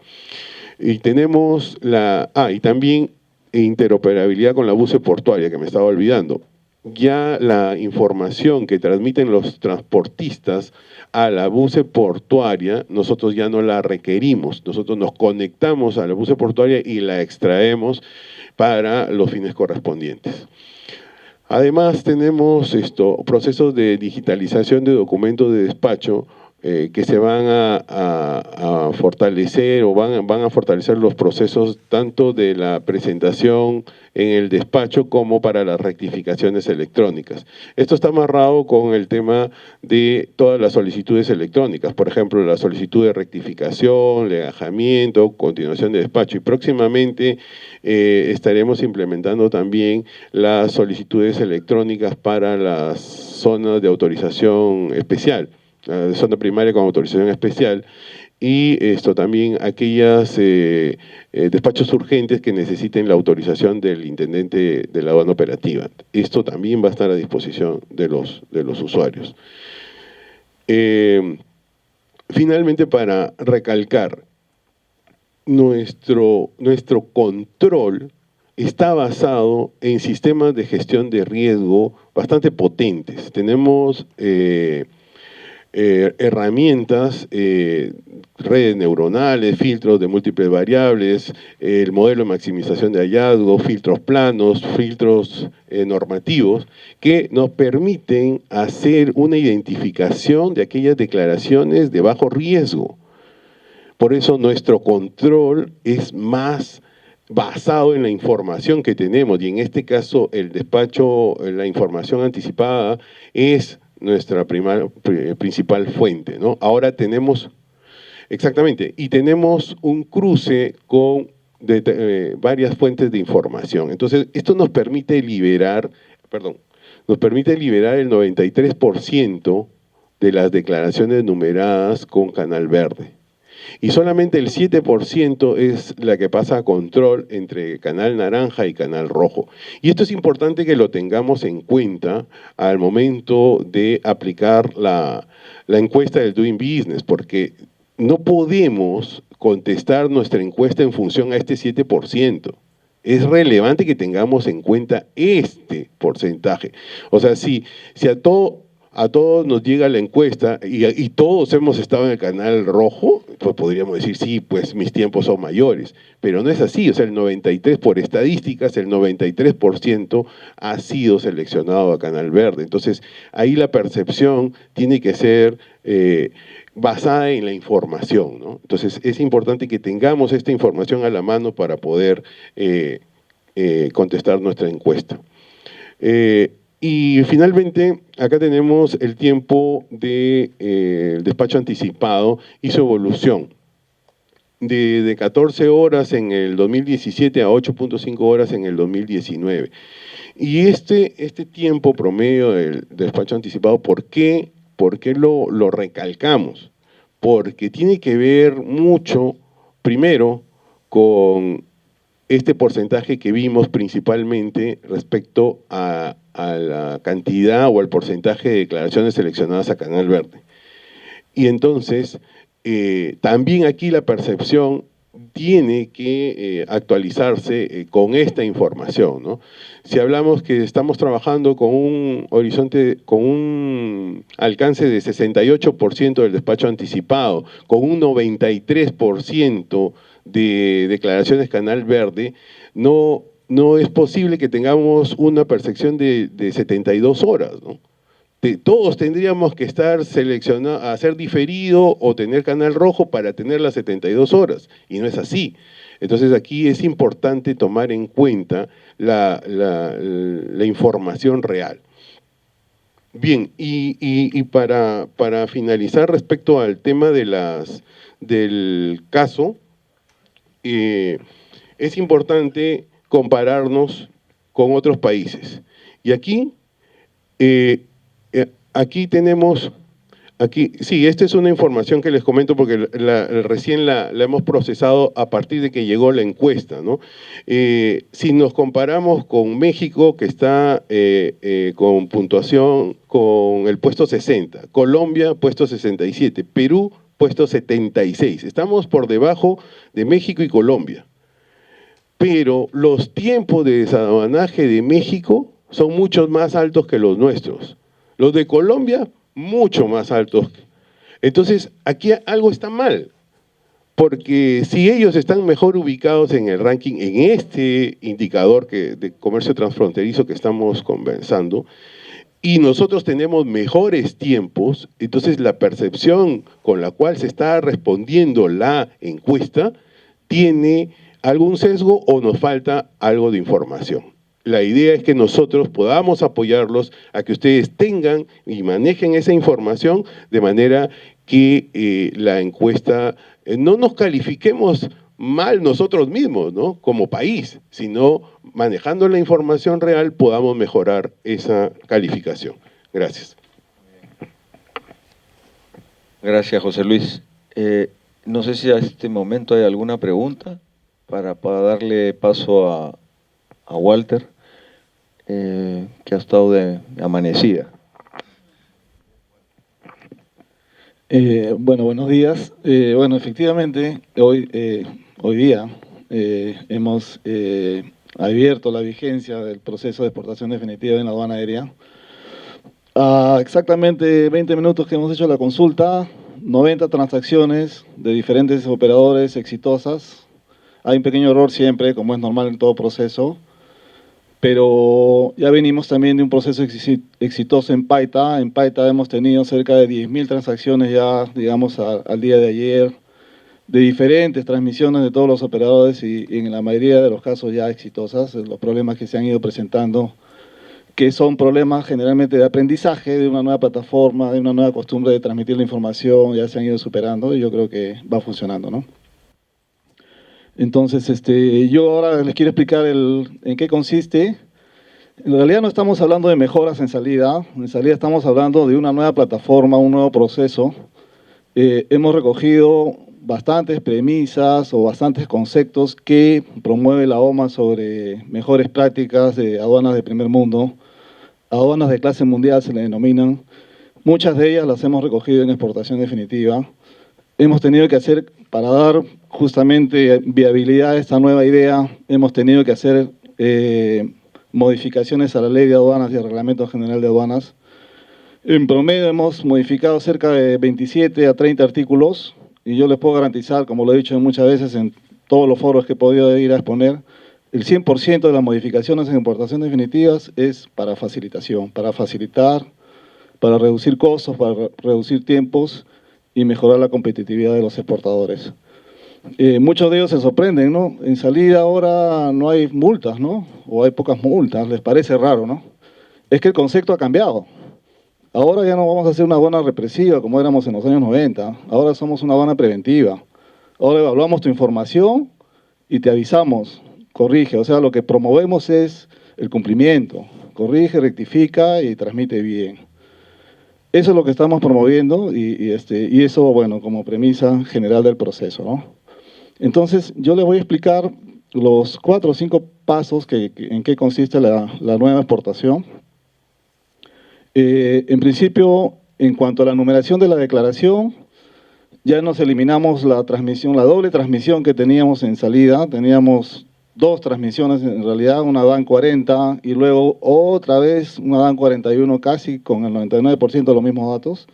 Y tenemos y también interoperabilidad con la BUCE portuaria, que me estaba olvidando. Ya la información que transmiten los transportistas a la BUCE portuaria, nosotros ya no la requerimos. Nosotros nos conectamos a la BUCE portuaria y la extraemos para los fines correspondientes. Además, tenemos procesos de digitalización de documentos de despacho que se van a fortalecer o van a fortalecer los procesos tanto de la presentación en el despacho como para las rectificaciones electrónicas. Esto está amarrado con el tema de todas las solicitudes electrónicas, por ejemplo, la solicitud de rectificación, legajamiento, continuación de despacho, y próximamente estaremos implementando también las solicitudes electrónicas para las zonas de autorización especial, la zona primaria con autorización especial, y también aquellas despachos urgentes que necesiten la autorización del intendente de la aduana operativa. Esto también va a estar a disposición de los usuarios. Finalmente, para recalcar, nuestro control está basado en sistemas de gestión de riesgo bastante potentes. Tenemos herramientas, redes neuronales, filtros de múltiples variables, el modelo de maximización de hallazgo, filtros planos, filtros normativos, que nos permiten hacer una identificación de aquellas declaraciones de bajo riesgo. Por eso nuestro control es más basado en la información que tenemos, y en este caso el despacho, la información anticipada es nuestra principal fuente, ¿no? Ahora tenemos, exactamente, y tenemos un cruce con varias fuentes de información. Entonces, esto nos permite liberar el 93% de las declaraciones numeradas con canal verde. Y solamente el 7% es la que pasa a control entre canal naranja y canal rojo. Y esto es importante que lo tengamos en cuenta al momento de aplicar la encuesta del Doing Business, porque no podemos contestar nuestra encuesta en función a este 7%. Es relevante que tengamos en cuenta este porcentaje. O sea, si a todos nos llega la encuesta y todos hemos estado en el canal rojo, pues podríamos decir, sí, pues mis tiempos son mayores. Pero no es así, o sea, el 93%, por estadísticas, el 93% ha sido seleccionado a canal verde. Entonces, ahí la percepción tiene que ser basada en la información, ¿no? Entonces, es importante que tengamos esta información a la mano para poder contestar nuestra encuesta. Y finalmente, acá tenemos el tiempo del despacho anticipado y su evolución. De 14 horas en el 2017 a 8.5 horas en el 2019. Y este tiempo promedio del despacho anticipado, ¿por qué lo recalcamos? Porque tiene que ver mucho, primero, con este porcentaje que vimos principalmente respecto a la cantidad o al porcentaje de declaraciones seleccionadas a Canal Verde. Y entonces, también aquí la percepción tiene que actualizarse con esta información, ¿no? Si hablamos que estamos trabajando con un horizonte, con un alcance de 68% del despacho anticipado, con un 93% de declaraciones Canal Verde, no es posible que tengamos una percepción de 72 horas, ¿no? Todos tendríamos que estar seleccionados, hacer diferido o tener canal rojo para tener las 72 horas, y no es así. Entonces aquí es importante tomar en cuenta la información real. Bien, y para finalizar respecto al tema del caso, es importante compararnos con otros países. Y aquí tenemos, sí, esta es una información que les comento porque recién la hemos procesado a partir de que llegó la encuesta, ¿no? Si nos comparamos con México, que está con puntuación con el puesto 60, Colombia, puesto 67, Perú, puesto 76. Estamos por debajo de México y Colombia. Pero los tiempos de desaduanaje de México son mucho más altos que los nuestros. Los de Colombia, mucho más altos. Entonces, aquí algo está mal, porque si ellos están mejor ubicados en el ranking, en este indicador de comercio transfronterizo que estamos conversando, y nosotros tenemos mejores tiempos, entonces la percepción con la cual se está respondiendo la encuesta tiene algún sesgo o nos falta algo de información. La idea es que nosotros podamos apoyarlos a que ustedes tengan y manejen esa información de manera que la encuesta, no nos califiquemos mal nosotros mismos, ¿no? Como país, sino manejando la información real podamos mejorar esa calificación. Gracias. Gracias, José Luis. No sé si a este momento hay alguna pregunta para darle paso a Walter, que ha estado de amanecida. Bueno, buenos días. Bueno, efectivamente, hoy día hemos abierto la vigencia del proceso de exportación definitiva en la aduana aérea. Exactamente 20 minutos que hemos hecho la consulta, 90 transacciones de diferentes operadores exitosas. Hay un pequeño error siempre, como es normal en todo proceso, pero ya venimos también de un proceso exitoso en Paita. En Paita hemos tenido cerca de 10.000 transacciones ya, digamos, al día de ayer, de diferentes transmisiones de todos los operadores y en la mayoría de los casos ya exitosas. Los problemas que se han ido presentando, que son problemas generalmente de aprendizaje, de una nueva plataforma, de una nueva costumbre de transmitir la información, ya se han ido superando y yo creo que va funcionando, ¿no? Entonces, yo ahora les quiero explicar en qué consiste. En realidad no estamos hablando de mejoras en salida estamos hablando de una nueva plataforma, un nuevo proceso. Hemos recogido bastantes premisas o bastantes conceptos que promueve la OMA sobre mejores prácticas de aduanas de primer mundo. Aduanas de clase mundial se le denominan. Muchas de ellas las hemos recogido en exportación definitiva. Hemos tenido que hacer, para dar justamente viabilidad a esta nueva idea, hemos tenido que hacer modificaciones a la Ley de Aduanas y al Reglamento General de Aduanas. En promedio hemos modificado cerca de 27 a 30 artículos y yo les puedo garantizar, como lo he dicho muchas veces en todos los foros que he podido ir a exponer, el 100% de las modificaciones en exportación definitivas es para facilitación, para facilitar, para reducir costos, para reducir tiempos y mejorar la competitividad de los exportadores. Muchos de ellos se sorprenden, ¿no? En salida ahora no hay multas, ¿no? O hay pocas multas, les parece raro, ¿no? Es que el concepto ha cambiado. Ahora ya no vamos a hacer una aduana represiva como éramos en los años 90, ahora somos una aduana preventiva. Ahora evaluamos tu información y te avisamos, corrige, o sea, lo que promovemos es el cumplimiento, corrige, rectifica y transmite bien. Eso es lo que estamos promoviendo y eso, bueno, como premisa general del proceso, ¿no? Entonces, yo les voy a explicar los 4 o 5 pasos en qué consiste la nueva exportación. En principio, en cuanto a la numeración de la declaración, ya nos eliminamos la transmisión, la doble transmisión que teníamos en salida. Teníamos 2 transmisiones en realidad, una DAN 40 y luego otra vez una DAN 41, casi con el 99% de los mismos datos.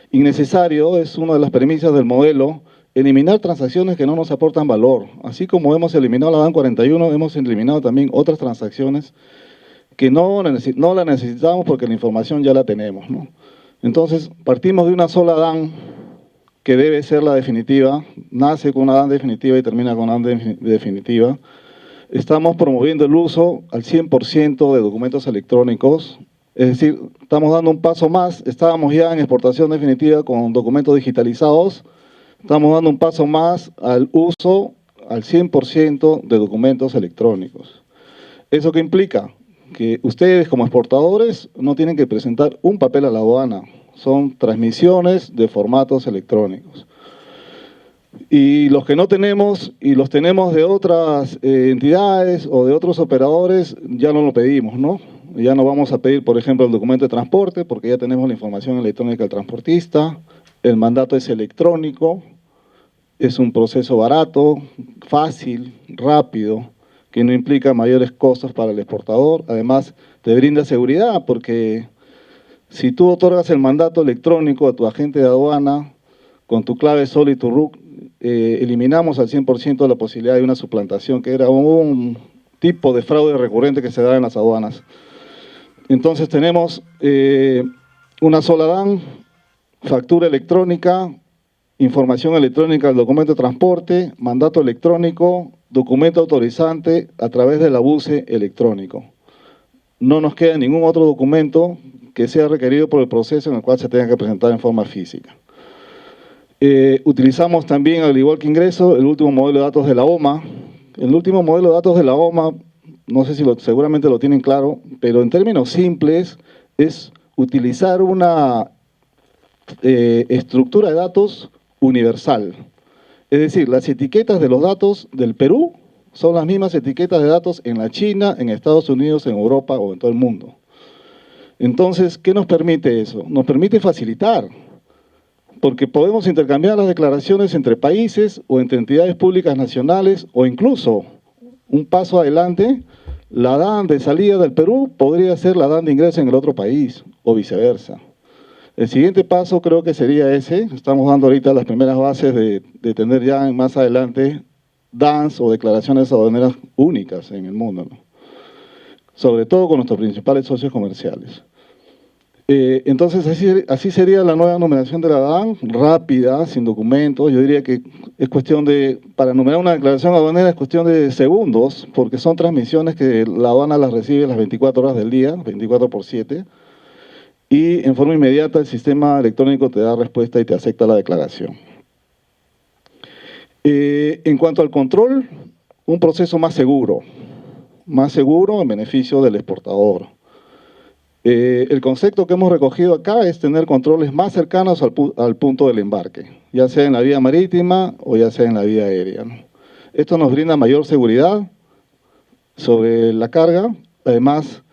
Innecesario, es una de las premisas del modelo, eliminar transacciones que no nos aportan valor. Así como hemos eliminado la DAN 41, hemos eliminado también otras transacciones que no la necesitamos porque la información ya la tenemos, ¿no? Entonces, partimos de una sola DAN que debe ser la definitiva, nace con una DAN definitiva y termina con una DAN definitiva. Estamos promoviendo el uso al 100% de documentos electrónicos, es decir, estamos dando un paso más. Estábamos ya en exportación definitiva con documentos digitalizados, estamos dando un paso más al uso al 100% de documentos electrónicos. ¿Eso qué implica? Que ustedes como exportadores no tienen que presentar un papel a la aduana, son transmisiones de formatos electrónicos. Y los que no tenemos, y los tenemos de otras entidades o de otros operadores, ya no lo pedimos, ¿no? Ya no vamos a pedir, por ejemplo, el documento de transporte, porque ya tenemos la información electrónica del transportista, el mandato es electrónico, es un proceso barato, fácil, rápido, que no implica mayores costos para el exportador. Además, te brinda seguridad, porque si tú otorgas el mandato electrónico a tu agente de aduana, con tu clave SOL y tu RUC, eliminamos al 100% la posibilidad de una suplantación, que era un tipo de fraude recurrente que se da en las aduanas. Entonces tenemos una sola DAN, factura electrónica, información electrónica del documento de transporte, mandato electrónico, documento autorizante a través del ABUCE electrónico. No nos queda ningún otro documento que sea requerido por el proceso en el cual se tenga que presentar en forma física. Utilizamos también, al igual que ingreso, el último modelo de datos de la OMA. El último modelo de datos de la OMA, no sé si seguramente lo tienen claro, pero en términos simples es utilizar una estructura de datos universal. Es decir, las etiquetas de los datos del Perú son las mismas etiquetas de datos en la China, en Estados Unidos, en Europa o en todo el mundo. Entonces, ¿qué nos permite eso? Nos permite facilitar, porque podemos intercambiar las declaraciones entre países o entre entidades públicas nacionales, o incluso, un paso adelante, la DAN de salida del Perú podría ser la DAN de ingreso en el otro país, o viceversa. El siguiente paso creo que sería ese. Estamos dando ahorita las primeras bases de tener ya más adelante DANs o declaraciones aduaneras únicas en el mundo, ¿no? Sobre todo con nuestros principales socios comerciales. Entonces, así sería la nueva numeración de la DAN, rápida, sin documentos. Yo diría que es cuestión de, para numerar una declaración aduanera es cuestión de segundos, porque son transmisiones que la aduana las recibe las 24 horas del día, 24/7, y en forma inmediata el sistema electrónico te da respuesta y te acepta la declaración. En cuanto al control, un proceso más seguro en beneficio del exportador. El concepto que hemos recogido acá es tener controles más cercanos al punto del embarque, ya sea en la vía marítima o ya sea en la vía aérea, ¿no? Esto nos brinda mayor seguridad sobre la carga. Además,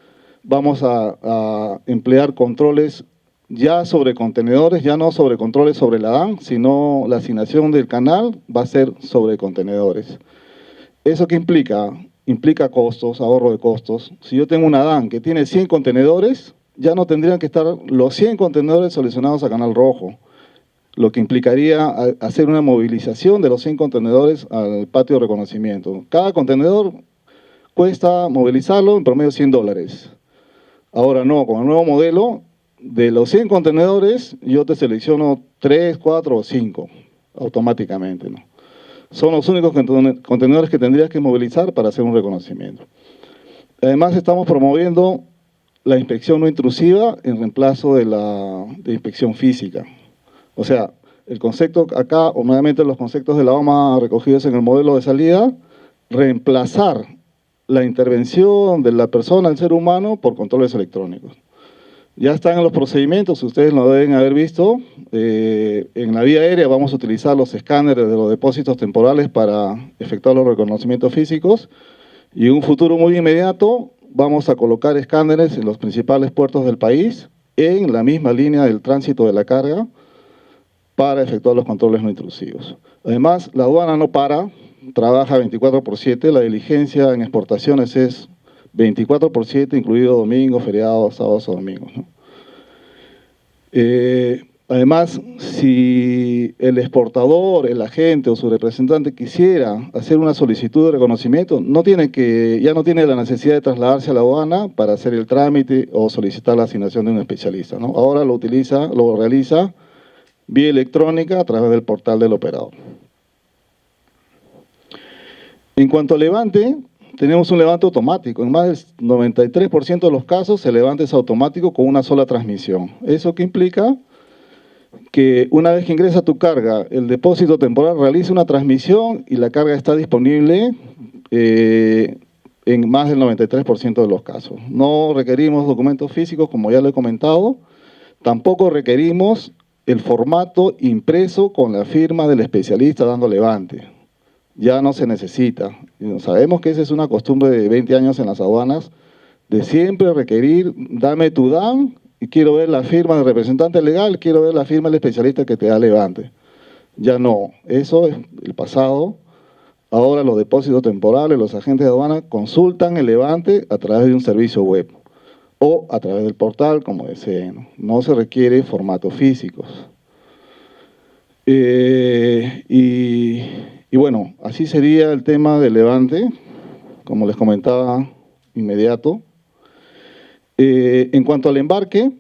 vamos a emplear controles ya sobre contenedores, ya no sobre controles sobre la DAN, sino la asignación del canal va a ser sobre contenedores. ¿Eso qué implica? Implica costos, ahorro de costos. Si yo tengo una DAN que tiene 100 contenedores, ya no tendrían que estar los 100 contenedores solucionados a canal rojo, lo que implicaría hacer una movilización de los 100 contenedores al patio de reconocimiento. Cada contenedor cuesta movilizarlo en promedio $100. Ahora no, con el nuevo modelo, de los 100 contenedores, yo te selecciono 3, 4 o 5 automáticamente, ¿no? Son los únicos contenedores que tendrías que movilizar para hacer un reconocimiento. Además, estamos promoviendo la inspección no intrusiva en reemplazo de la inspección física. O sea, el concepto acá, o nuevamente los conceptos de la OMA recogidos en el modelo de salida, reemplazar la intervención de la persona, el ser humano, por controles electrónicos. Ya están en los procedimientos, ustedes lo deben haber visto. En la vía aérea vamos a utilizar los escáneres de los depósitos temporales para efectuar los reconocimientos físicos. Y en un futuro muy inmediato vamos a colocar escáneres en los principales puertos del país, en la misma línea del tránsito de la carga, para efectuar los controles no intrusivos. Además, la aduana no para, trabaja 24/7, la diligencia en exportaciones es 24/7, incluido domingos, feriados, sábados o domingos, ¿no? Además, si el exportador, el agente o su representante quisiera hacer una solicitud de reconocimiento, ya no tiene la necesidad de trasladarse a la aduana para hacer el trámite o solicitar la asignación de un especialista, ¿no? Ahora lo realiza vía electrónica a través del portal del operador. En cuanto al levante, tenemos un levante automático. En más del 93% de los casos, el levante es automático con una sola transmisión. ¿Eso qué implica? Que una vez que ingresa tu carga, el depósito temporal realiza una transmisión y la carga está disponible en más del 93% de los casos. No requerimos documentos físicos, como ya lo he comentado. Tampoco requerimos el formato impreso con la firma del especialista dando levante. Ya no se necesita. Sabemos que esa es una costumbre de 20 años en las aduanas, de siempre requerir, dame tu DAN y quiero ver la firma del representante legal, quiero ver la firma del especialista que te da levante. Ya no, eso es el pasado. Ahora los depósitos temporales, los agentes de aduana consultan el levante a través de un servicio web o a través del portal, como deseen. No se requiere formatos físicos. Y bueno, así sería el tema del levante, como les comentaba, inmediato. En cuanto al embarque,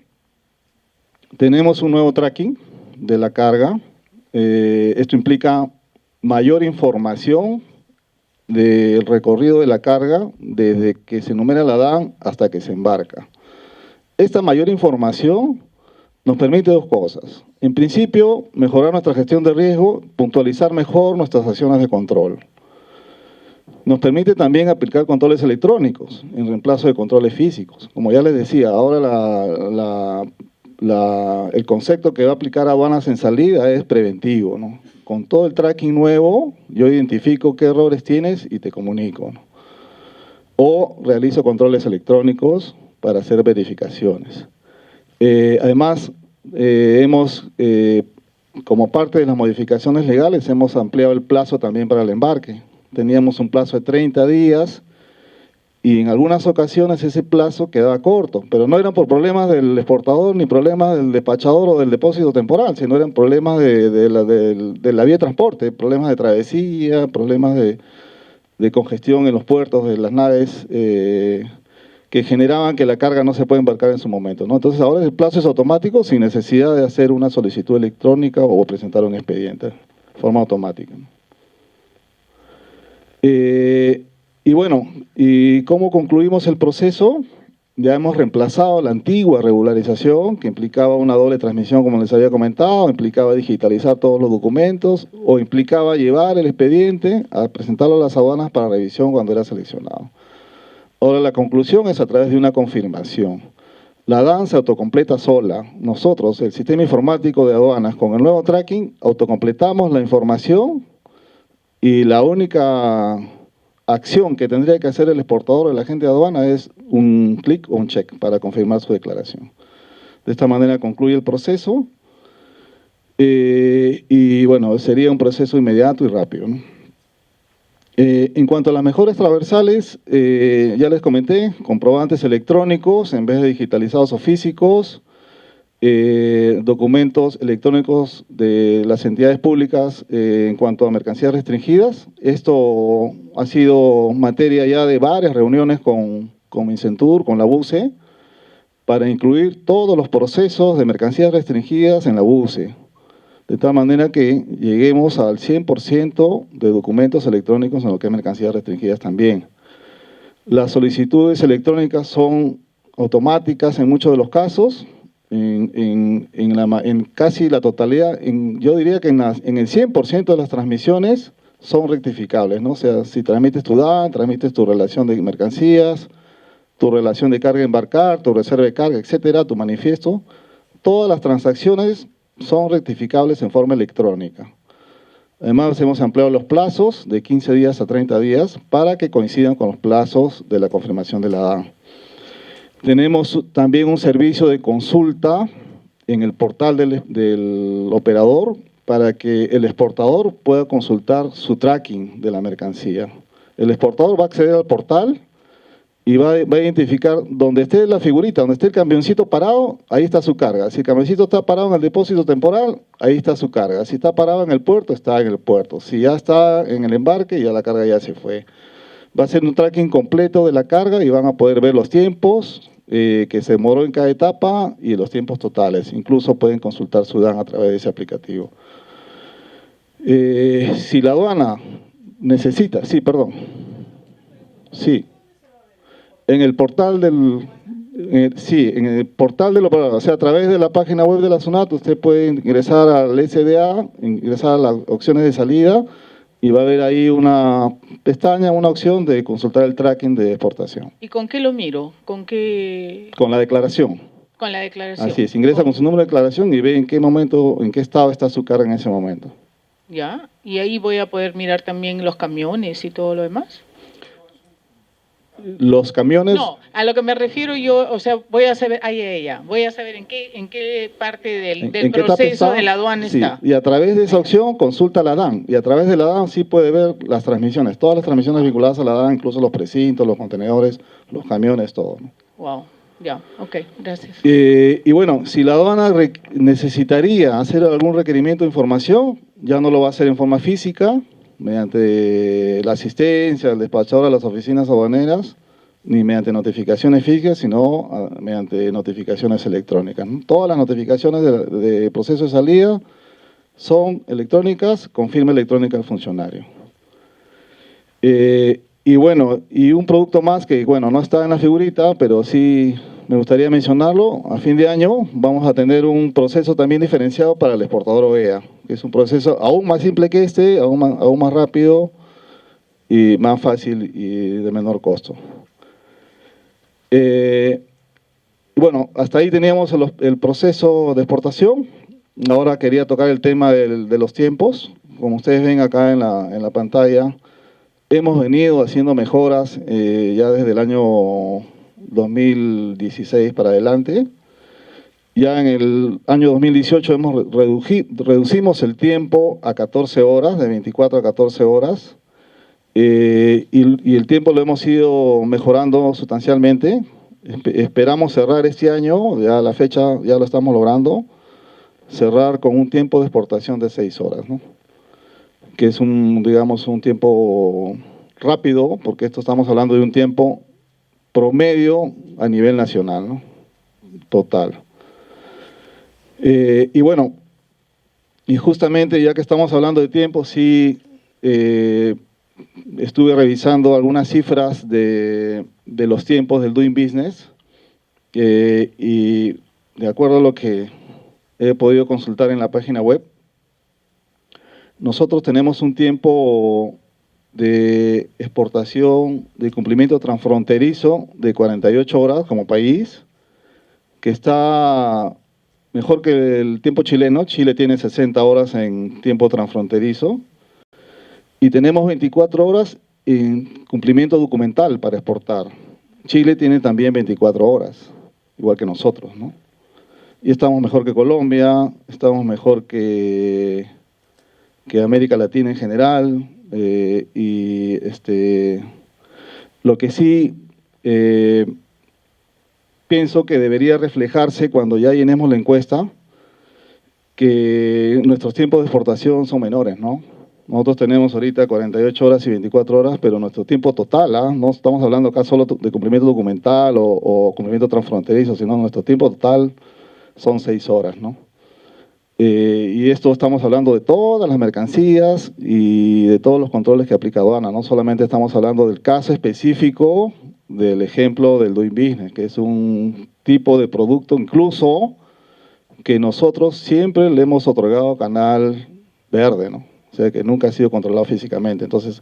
tenemos un nuevo tracking de la carga. Esto implica mayor información del recorrido de la carga desde que se numera la DAN hasta que se embarca. Esta mayor información nos permite dos cosas. En principio, mejorar nuestra gestión de riesgo, puntualizar mejor nuestras acciones de control. Nos permite también aplicar controles electrónicos en reemplazo de controles físicos. Como ya les decía, ahora el concepto que va a aplicar aduanas en salida es preventivo, ¿no? Con todo el tracking nuevo, yo identifico qué errores tienes y te comunico, ¿no? O realizo controles electrónicos para hacer verificaciones. Además, como parte de las modificaciones legales, hemos ampliado el plazo también para el embarque. Teníamos un plazo de 30 días y en algunas ocasiones ese plazo quedaba corto, pero no eran por problemas del exportador ni problemas del despachador o del depósito temporal, sino eran problemas de la vía de transporte, problemas de travesía, problemas de congestión en los puertos de las naves que generaban que la carga no se pueda embarcar en su momento, ¿no? Entonces ahora el plazo es automático sin necesidad de hacer una solicitud electrónica o presentar un expediente de forma automática, ¿no? Y bueno, ¿y cómo concluimos el proceso? Ya hemos reemplazado la antigua regularización, que implicaba una doble transmisión, como les había comentado, implicaba digitalizar todos los documentos, o implicaba llevar el expediente a presentarlo a las aduanas para revisión cuando era seleccionado. Ahora la conclusión es a través de una confirmación. La DAN se autocompleta sola. Nosotros, el sistema informático de aduanas, con el nuevo tracking, autocompletamos la información y la única acción que tendría que hacer el exportador o el agente de aduana es un clic o un check para confirmar su declaración. De esta manera concluye el proceso y bueno, sería un proceso inmediato y rápido, ¿no? En cuanto a las mejoras transversales, ya les comenté, comprobantes electrónicos en vez de digitalizados o físicos, documentos electrónicos de las entidades públicas en cuanto a mercancías restringidas. Esto ha sido materia ya de varias reuniones con Mincentur, con la BUCE, para incluir todos los procesos de mercancías restringidas en la BUCE, de tal manera que lleguemos al 100% de documentos electrónicos en lo que es mercancías restringidas también. Las solicitudes electrónicas son automáticas en muchos de los casos, en casi la totalidad, yo diría que en el 100% de las transmisiones son rectificables, ¿no? O sea, si transmites tu DAN, transmites tu relación de mercancías, tu relación de carga embarcar, tu reserva de carga, etcétera, tu manifiesto. Todas las transacciones son rectificables en forma electrónica. Además, hemos ampliado los plazos de 15 días a 30 días para que coincidan con los plazos de la confirmación de la DAN. Tenemos también un servicio de consulta en el portal del operador para que el exportador pueda consultar su tracking de la mercancía. El exportador va a acceder al portal y va a identificar donde esté la figurita, donde esté el camioncito parado, ahí está su carga. Si el camioncito está parado en el depósito temporal, ahí está su carga. Si está parado en el puerto, está en el puerto. Si ya está en el embarque, ya la carga ya se fue. Va a ser un tracking completo de la carga y van a poder ver los tiempos que se demoró en cada etapa y los tiempos totales. Incluso pueden consultar su DAN a través de ese aplicativo. Si la aduana necesita, sí. En el portal del operador, o sea, a través de la página web de la SUNAT, usted puede ingresar al SDA, ingresar a las opciones de salida y va a ver ahí una pestaña, una opción de consultar el tracking de exportación. ¿Y con qué lo miro? ¿Con qué? Con la declaración. Con la declaración. Así es, ingresa con su número de declaración y ve en qué momento, en qué estado está su carga en ese momento. Ya, y ahí voy a poder mirar también los camiones y todo lo demás. Los camiones... No, a lo que me refiero yo, o sea, voy a saber, voy a saber en qué parte del ¿En qué etapa proceso está? de la aduana Sí, está. y a través de esa opción consulta la DAN, y a través de la DAN sí puede ver las transmisiones, todas las transmisiones vinculadas a la DAN, incluso los precintos, los contenedores, los camiones, todo, ¿no? Wow, ya, ok, gracias. Y bueno, si la aduana necesitaría hacer algún requerimiento de información, ya no lo va a hacer en forma física, mediante la asistencia, el despachador a las oficinas aduaneras, ni mediante notificaciones físicas, sino mediante notificaciones electrónicas, ¿no? Todas las notificaciones de proceso de salida son electrónicas, con firma electrónica del funcionario. Y bueno, y un producto más que, bueno, no está en la figurita, pero sí me gustaría mencionarlo. A fin de año vamos a tener un proceso también diferenciado para el exportador OEA, que es un proceso aún más simple que este, aún más rápido y más fácil y de menor costo. Bueno, hasta ahí teníamos el proceso de exportación. Ahora quería tocar el tema de los tiempos. Como ustedes ven acá en la pantalla, hemos venido haciendo mejoras ya desde el año 2016 para adelante. Ya en el año 2018 reducimos el tiempo a 14 horas, de 24 a 14 horas. Y el tiempo lo hemos ido mejorando sustancialmente. Esperamos cerrar este año, ya la fecha ya lo estamos logrando, cerrar con un tiempo de exportación de 6 horas, ¿no? Que es digamos, un tiempo rápido, porque esto estamos hablando de un tiempo promedio a nivel nacional, ¿no? Total. Y bueno, y justamente ya que estamos hablando de tiempo, sí... estuve revisando algunas cifras de los tiempos del Doing Business y de acuerdo a lo que he podido consultar en la página web, nosotros tenemos un tiempo de exportación de cumplimiento transfronterizo de 48 horas como país, que está mejor que el tiempo chileno. Chile tiene 60 horas en tiempo transfronterizo. Y tenemos 24 horas en cumplimiento documental para exportar. Chile tiene también 24 horas, igual que nosotros, ¿no? Y estamos mejor que Colombia, estamos mejor que América Latina en general. Lo que sí pienso que debería reflejarse cuando ya llenemos la encuesta, que nuestros tiempos de exportación son menores, ¿no? Nosotros tenemos ahorita 48 horas y 24 horas, pero nuestro tiempo total, no estamos hablando acá solo de cumplimiento documental o cumplimiento transfronterizo, sino nuestro tiempo total son 6 horas, ¿no? Y esto estamos hablando de todas las mercancías y de todos los controles que aplica aduana, no solamente estamos hablando del caso específico del ejemplo del Doing Business, que es un tipo de producto incluso que nosotros siempre le hemos otorgado canal verde, ¿no? O sea, que nunca ha sido controlado físicamente. Entonces,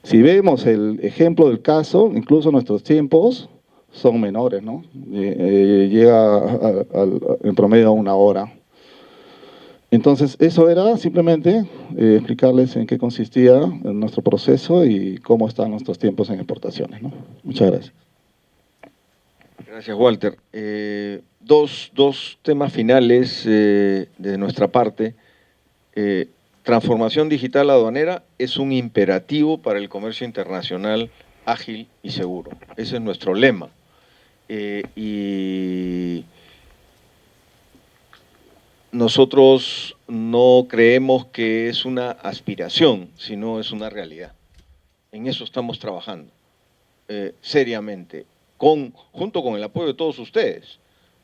si vemos el ejemplo del caso, incluso nuestros tiempos son menores, ¿no? Llega en promedio a 1 hora. Entonces, eso era simplemente explicarles en qué consistía nuestro proceso y cómo están nuestros tiempos en exportaciones, ¿no? Muchas gracias. Gracias, Walter. Dos temas finales de nuestra parte. Transformación digital aduanera es un imperativo para el comercio internacional ágil y seguro. Ese es nuestro lema. Y nosotros no creemos que es una aspiración, sino es una realidad. En eso estamos trabajando seriamente, junto con el apoyo de todos ustedes,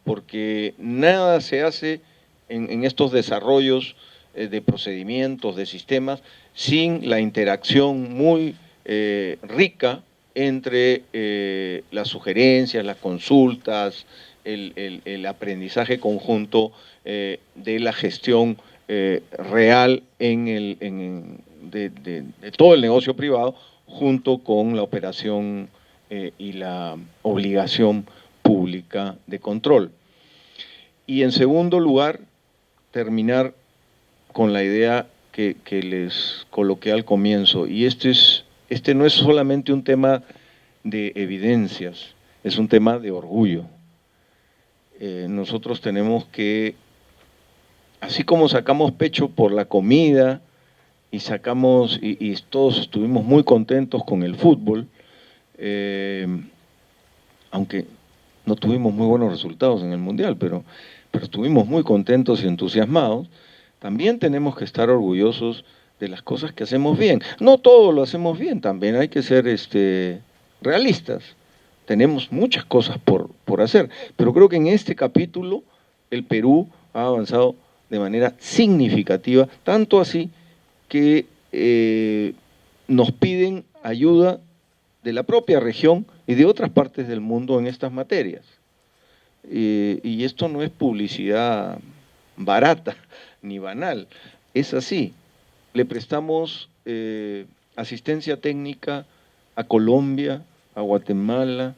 porque nada se hace en estos desarrollos de procedimientos, de sistemas, sin la interacción muy rica entre las sugerencias, las consultas, el aprendizaje conjunto de la gestión real de todo el negocio privado, junto con la operación y la obligación pública de control. Y en segundo lugar, terminar con la idea que les coloqué al comienzo, y este no es solamente un tema de evidencias, es un tema de orgullo. Nosotros tenemos que, así como sacamos pecho por la comida y todos estuvimos muy contentos con el fútbol, aunque no tuvimos muy buenos resultados en el Mundial, pero estuvimos muy contentos y entusiasmados, también tenemos que estar orgullosos de las cosas que hacemos bien. No todo lo hacemos bien, también hay que ser realistas. Tenemos muchas cosas por hacer, pero creo que en este capítulo el Perú ha avanzado de manera significativa, tanto así que nos piden ayuda de la propia región y de otras partes del mundo en estas materias. Y esto no es publicidad barata ni banal, es así. Le prestamos asistencia técnica a Colombia, a Guatemala,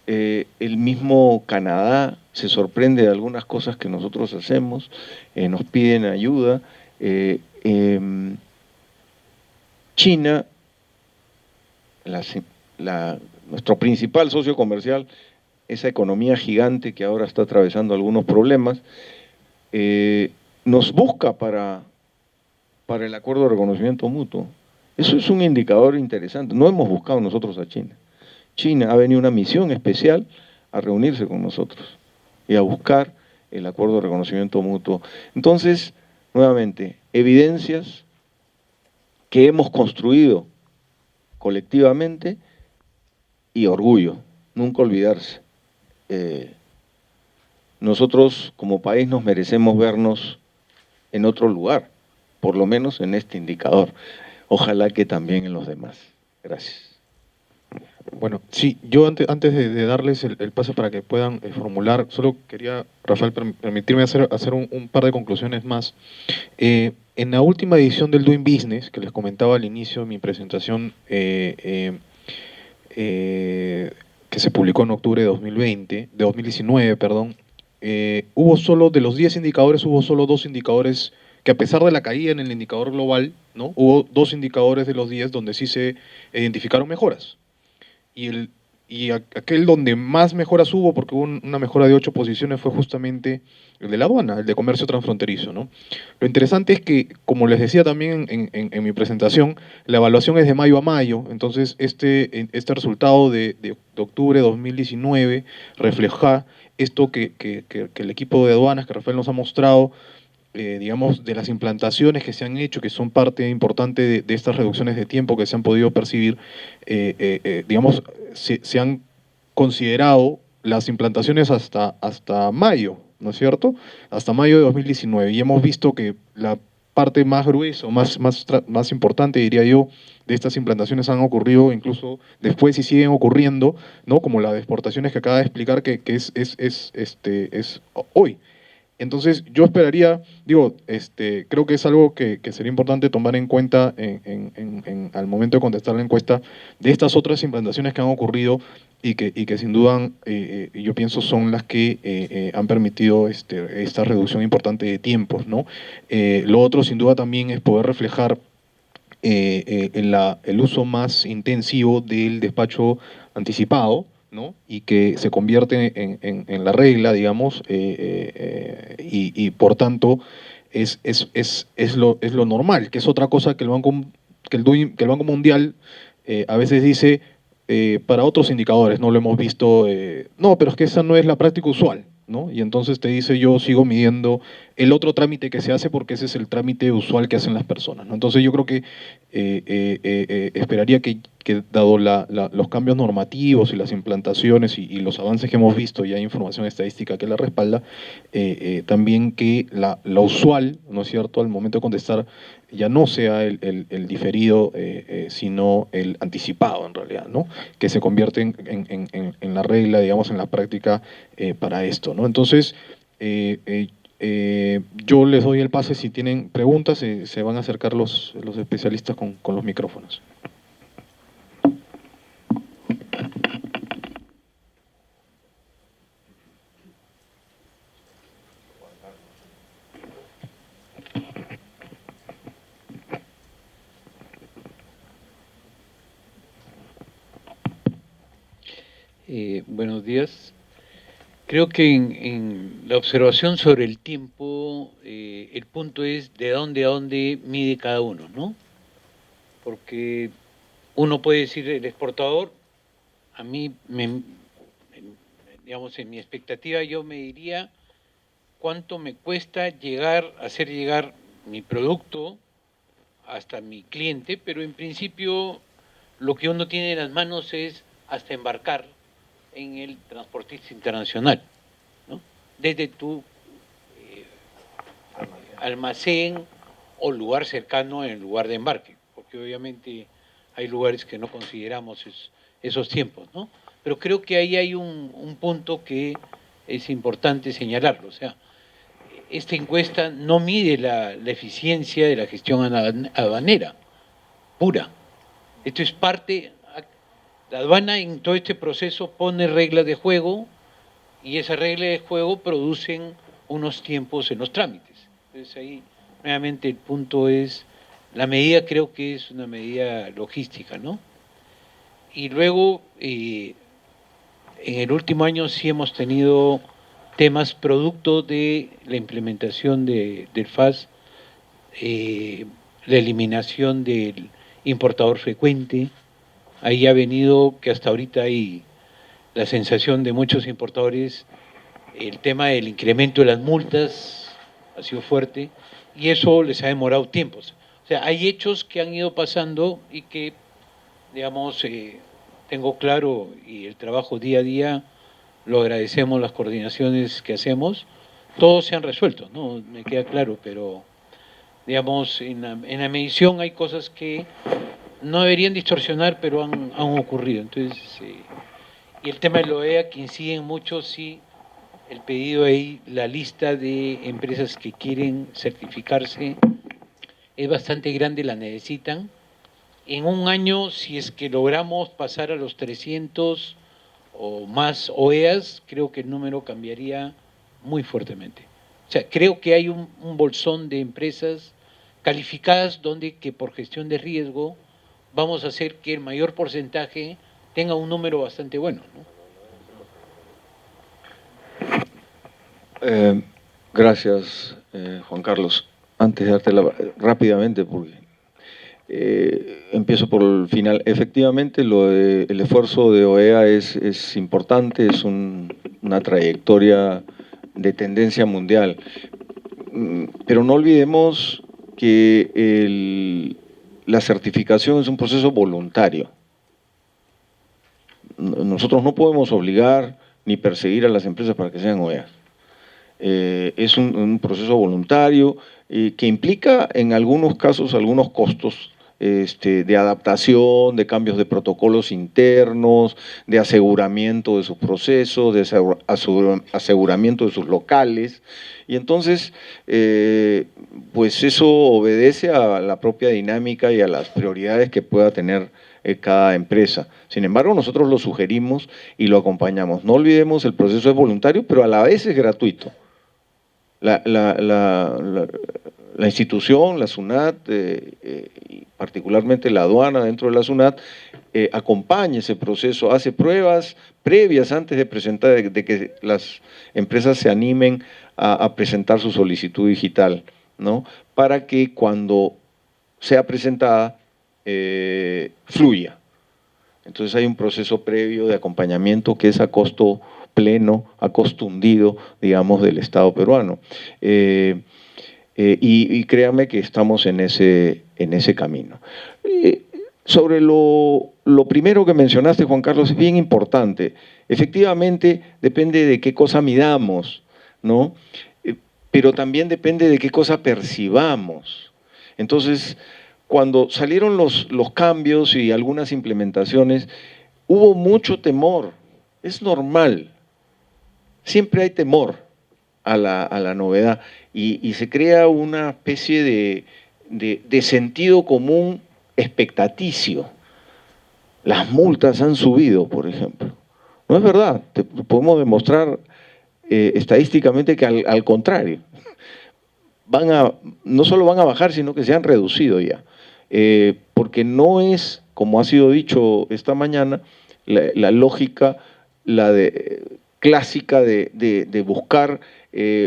el mismo Canadá se sorprende de algunas cosas que nosotros hacemos, nos piden ayuda. China, nuestro principal socio comercial, esa economía gigante que ahora está atravesando algunos problemas, nos busca para el acuerdo de reconocimiento mutuo. Eso es un indicador interesante. No hemos buscado nosotros a China. China ha venido una misión especial a reunirse con nosotros y a buscar el acuerdo de reconocimiento mutuo. Entonces, nuevamente, evidencias que hemos construido colectivamente y orgullo, nunca olvidarse. Nosotros como país nos merecemos vernos en otro lugar, por lo menos en este indicador. Ojalá que también en los demás. Gracias. Bueno, sí, yo antes de darles el pase para que puedan formular, solo quería, Rafael, permitirme hacer un par de conclusiones más. En la última edición del Doing Business, que les comentaba al inicio de mi presentación, que se publicó en octubre de 2019, hubo solo, de los 10 indicadores, hubo solo 2 indicadores que, a pesar de la caída en el indicador global, ¿no?, hubo 2 indicadores de los 10 donde sí se identificaron mejoras. Y aquel donde más mejoras hubo, porque hubo una mejora de 8 posiciones, fue justamente el de la aduana, el de comercio transfronterizo, ¿no? Lo interesante es que, como les decía también en mi presentación, la evaluación es de mayo a mayo. Entonces este resultado de octubre de 2019 refleja esto que el equipo de aduanas, que Rafael nos ha mostrado, digamos, de las implantaciones que se han hecho, que son parte importante de estas reducciones de tiempo que se han podido percibir, digamos, se han considerado las implantaciones hasta mayo, ¿no es cierto? Hasta mayo de 2019, y hemos visto que la parte más gruesa, o más importante, diría yo, de estas implantaciones han ocurrido incluso después y siguen ocurriendo, ¿no?, como la de exportaciones que acaba de explicar, que es hoy. Entonces, yo esperaría, digo, creo que es algo que sería importante tomar en cuenta al momento de contestar la encuesta, de estas otras implantaciones que han ocurrido y que sin duda yo pienso son las que han permitido esta reducción importante de tiempos, ¿no? Lo otro, sin duda, también es poder reflejar el uso más intensivo del despacho anticipado, ¿no? Y que se convierte en la regla, digamos, y por tanto es lo normal, que es otra cosa que que el Banco Mundial a veces dice para otros indicadores, no lo hemos visto, no, pero es que esa no es la práctica usual, ¿no? Y entonces te dice yo sigo midiendo el otro trámite que se hace porque ese es el trámite usual que hacen las personas, ¿no? Entonces yo creo que esperaría que dado los cambios normativos y las implantaciones y los avances que hemos visto, y hay información estadística que la respalda, también que la usual, ¿no es cierto?, al momento de contestar ya no sea el diferido, sino el anticipado en realidad, ¿no? Que se convierte en la regla, digamos, en la práctica para esto, ¿no? Entonces, yo les doy el pase si tienen preguntas, se van a acercar los especialistas con los micrófonos. Buenos días. Creo que en la observación sobre el tiempo, el punto es de dónde a dónde mide cada uno, ¿no? Porque uno puede decir el exportador, a mí, digamos, en mi expectativa yo me diría cuánto me cuesta hacer llegar mi producto hasta mi cliente, pero en principio lo que uno tiene en las manos es hasta embarcar en el transportista internacional, ¿no? Desde tu almacén o lugar cercano en el lugar de embarque, porque obviamente hay lugares que no consideramos esos tiempos, ¿no? Pero creo que ahí hay un punto que es importante señalarlo, o sea, esta encuesta no mide la eficiencia de la gestión aduanera pura. Esto es parte. La aduana en todo este proceso pone reglas de juego y esas reglas de juego producen unos tiempos en los trámites. Entonces ahí nuevamente el punto es, la medida creo que es una medida logística, ¿no? Y luego, en el último año sí hemos tenido temas producto de la implementación del FAS, la eliminación del importador frecuente. Ahí ha venido que hasta ahorita hay la sensación de muchos importadores, el tema del incremento de las multas ha sido fuerte y eso les ha demorado tiempos. O sea, hay hechos que han ido pasando y que, digamos, tengo claro y el trabajo día a día, lo agradecemos, las coordinaciones que hacemos, todos se han resuelto, ¿no? Me queda claro, pero, digamos, en la medición hay cosas que no deberían distorsionar, pero han ocurrido. Entonces, y el tema de la OEA, que inciden mucho, sí, el pedido ahí, la lista de empresas que quieren certificarse es bastante grande, la necesitan. En un año, si es que logramos pasar a los 300 o más OEAs, creo que el número cambiaría muy fuertemente. O sea, creo que hay un bolsón de empresas calificadas donde que por gestión de riesgo vamos a hacer que el mayor porcentaje tenga un número bastante bueno, ¿no? Gracias, Juan Carlos. Antes de dártela rápidamente, porque empiezo por el final. Efectivamente, el esfuerzo de OEA es importante, es una trayectoria de tendencia mundial. Pero no olvidemos que la certificación es un proceso voluntario. Nosotros no podemos obligar ni perseguir a las empresas para que sean OEA. Es un proceso voluntario que implica en algunos casos algunos costos de adaptación, de cambios de protocolos internos, de aseguramiento de sus procesos, de aseguramiento de sus locales. Y entonces, pues eso obedece a la propia dinámica y a las prioridades que pueda tener cada empresa. Sin embargo, nosotros lo sugerimos y lo acompañamos. No olvidemos, el proceso es voluntario, pero a la vez es gratuito. La institución, la SUNAT, y particularmente la aduana dentro de la SUNAT, acompaña ese proceso, hace pruebas previas antes de presentar, de que las empresas se animen a presentar su solicitud digital, ¿no? Para que cuando sea presentada, fluya. Entonces hay un proceso previo de acompañamiento que es a costo pleno, a costo hundido, digamos, del Estado peruano. Y créanme que estamos en ese camino. Sobre lo primero que mencionaste, Juan Carlos, es bien importante. Efectivamente, depende de qué cosa midamos, ¿no? Pero también depende de qué cosa percibamos. Entonces, cuando salieron los cambios y algunas implementaciones, hubo mucho temor. Es normal. Siempre hay temor a la novedad y se crea una especie de sentido común expectaticio. Las multas han subido, por ejemplo. No es verdad. Podemos demostrar estadísticamente que al contrario. No solo van a bajar, sino que se han reducido ya. Porque no es, como ha sido dicho esta mañana, la lógica, clásica de buscar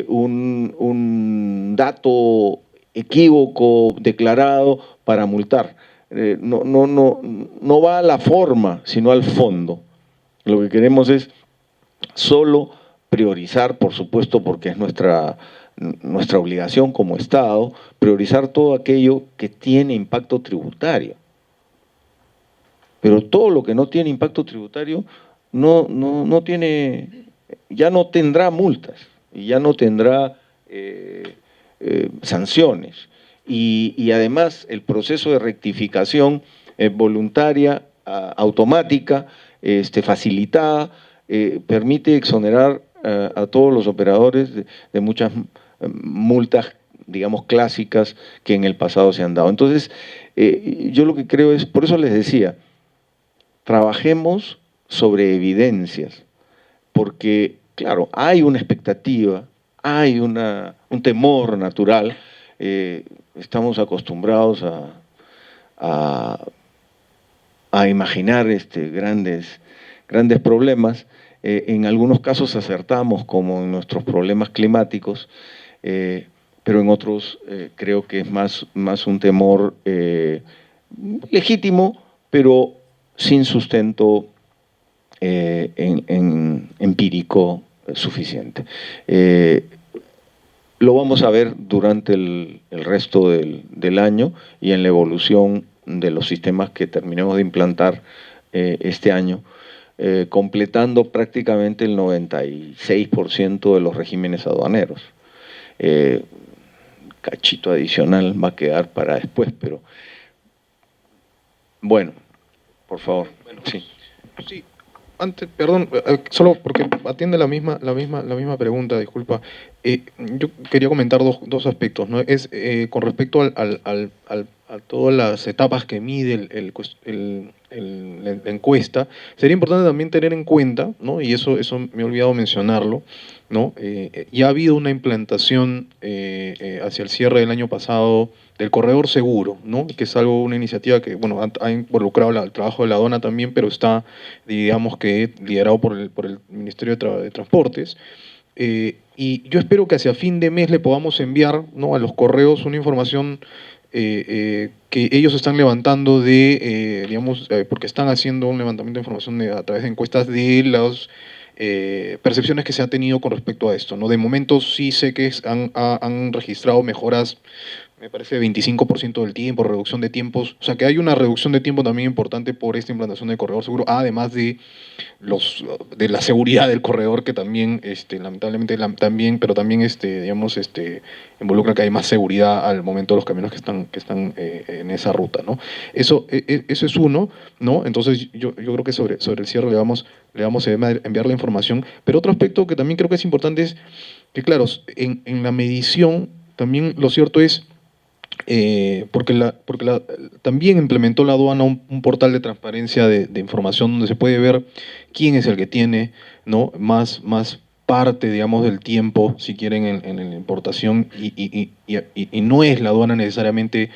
un dato equívoco declarado para multar. No va a la forma, sino al fondo. Lo que queremos es solo priorizar, por supuesto, porque es nuestra obligación como Estado, priorizar todo aquello que tiene impacto tributario. Pero todo lo que no tiene impacto tributario no tiene, ya no tendrá multas y ya no tendrá sanciones. Y además el proceso de rectificación voluntaria, automática, facilitada, permite exonerar a todos los operadores de muchas multas, digamos, clásicas que en el pasado se han dado. Entonces, yo lo que creo es, por eso les decía, trabajemos sobre evidencias, porque, claro, hay una expectativa, hay un temor natural, estamos acostumbrados a imaginar grandes problemas. En algunos casos acertamos, como en nuestros problemas climáticos, pero en otros creo que es más un temor legítimo, pero sin sustento empírico suficiente. Lo vamos a ver durante el resto del año y en la evolución de los sistemas que terminemos de implantar este año, completando prácticamente el 96% de los regímenes aduaneros. Cachito adicional va a quedar para después, pero bueno, por favor. Bueno, sí. Sí, antes, perdón, solo porque atiende la misma pregunta, disculpa. Yo quería comentar dos aspectos, ¿no? Es con respecto a todas las etapas que mide la encuesta, sería importante también tener en cuenta, ¿no? Y eso me he olvidado mencionarlo, ¿no? Ya ha habido una implantación hacia el cierre del año pasado del corredor seguro, ¿no? Que es una iniciativa que, bueno, ha involucrado el trabajo de la aduana también, pero está, digamos que, liderado por el Ministerio de Transportes. Y yo espero que hacia fin de mes le podamos enviar, ¿no?, a los correos una información que ellos están levantando digamos, porque están haciendo un levantamiento de información a través de encuestas de las percepciones que se ha tenido con respecto a esto, ¿no? De momento sí sé que han registrado mejoras me parece 25% del tiempo, reducción de tiempos, o sea que hay una reducción de tiempo también importante por esta implantación del corredor seguro, además de de la seguridad del corredor que también, lamentablemente, pero también, digamos, involucra que hay más seguridad al momento de los caminos que están en esa ruta, ¿no? Eso es uno, ¿no? Entonces yo creo que sobre el cierre le vamos a enviar la información, pero otro aspecto que también creo que es importante es que, claro, en la medición también lo cierto es también implementó la aduana un portal de transparencia de información donde se puede ver quién es el que tiene, ¿no? más parte, digamos, del tiempo, si quieren, en la importación, y no es la aduana necesariamente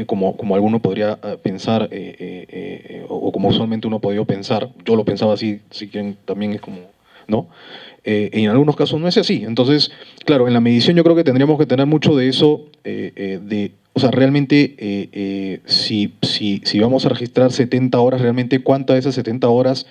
como alguno podría pensar, o como usualmente uno podría pensar. Yo lo pensaba así, si quieren, también es como, ¿no? En algunos casos no es así. Entonces, claro, en la medición yo creo que tendríamos que tener mucho de eso, o sea, realmente, si vamos a registrar 70 horas, realmente cuántas de esas 70 horas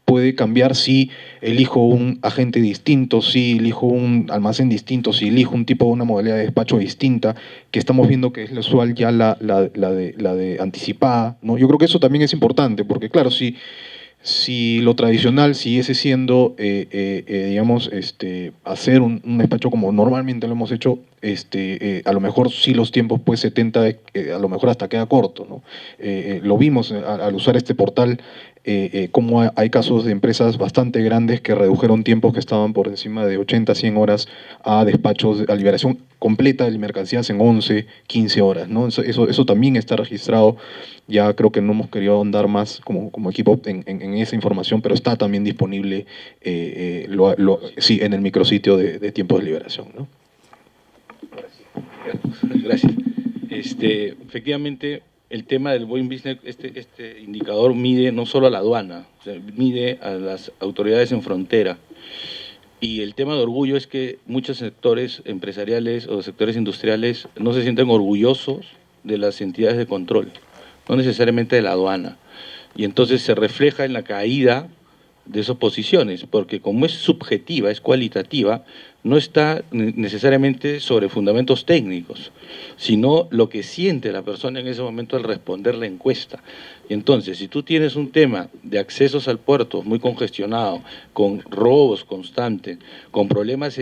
puede cambiar si elijo un agente distinto, si elijo un almacén distinto, si elijo un tipo de una modalidad de despacho distinta, que estamos viendo que es la usual ya la de anticipada, ¿no? Yo creo que eso también es importante, porque claro, si lo tradicional siguiese siendo, digamos, hacer un despacho como normalmente lo hemos hecho, a lo mejor sí los tiempos, pues 70, a lo mejor hasta queda corto, ¿no? Lo vimos al usar este portal, cómo hay casos de empresas bastante grandes que redujeron tiempos que estaban por encima de 80, 100 horas a despachos, a liberación completa de mercancías en 11, 15 horas, ¿no? Eso también está registrado. Ya creo que no hemos querido ahondar más como equipo en esa información, pero está también disponible sí, en el micrositio de tiempos de liberación, ¿no? Gracias. Efectivamente, el tema del Doing Business, este indicador mide no solo a la aduana, o sea, mide a las autoridades en frontera. Y el tema de orgullo es que muchos sectores empresariales o sectores industriales no se sienten orgullosos de las entidades de control, no necesariamente de la aduana. Y entonces se refleja en la caída de esas posiciones, porque como es subjetiva, es cualitativa, no está necesariamente sobre fundamentos técnicos, sino lo que siente la persona en ese momento al responder la encuesta. Y entonces, si tú tienes un tema de accesos al puerto muy congestionado, con robos constantes, con problemas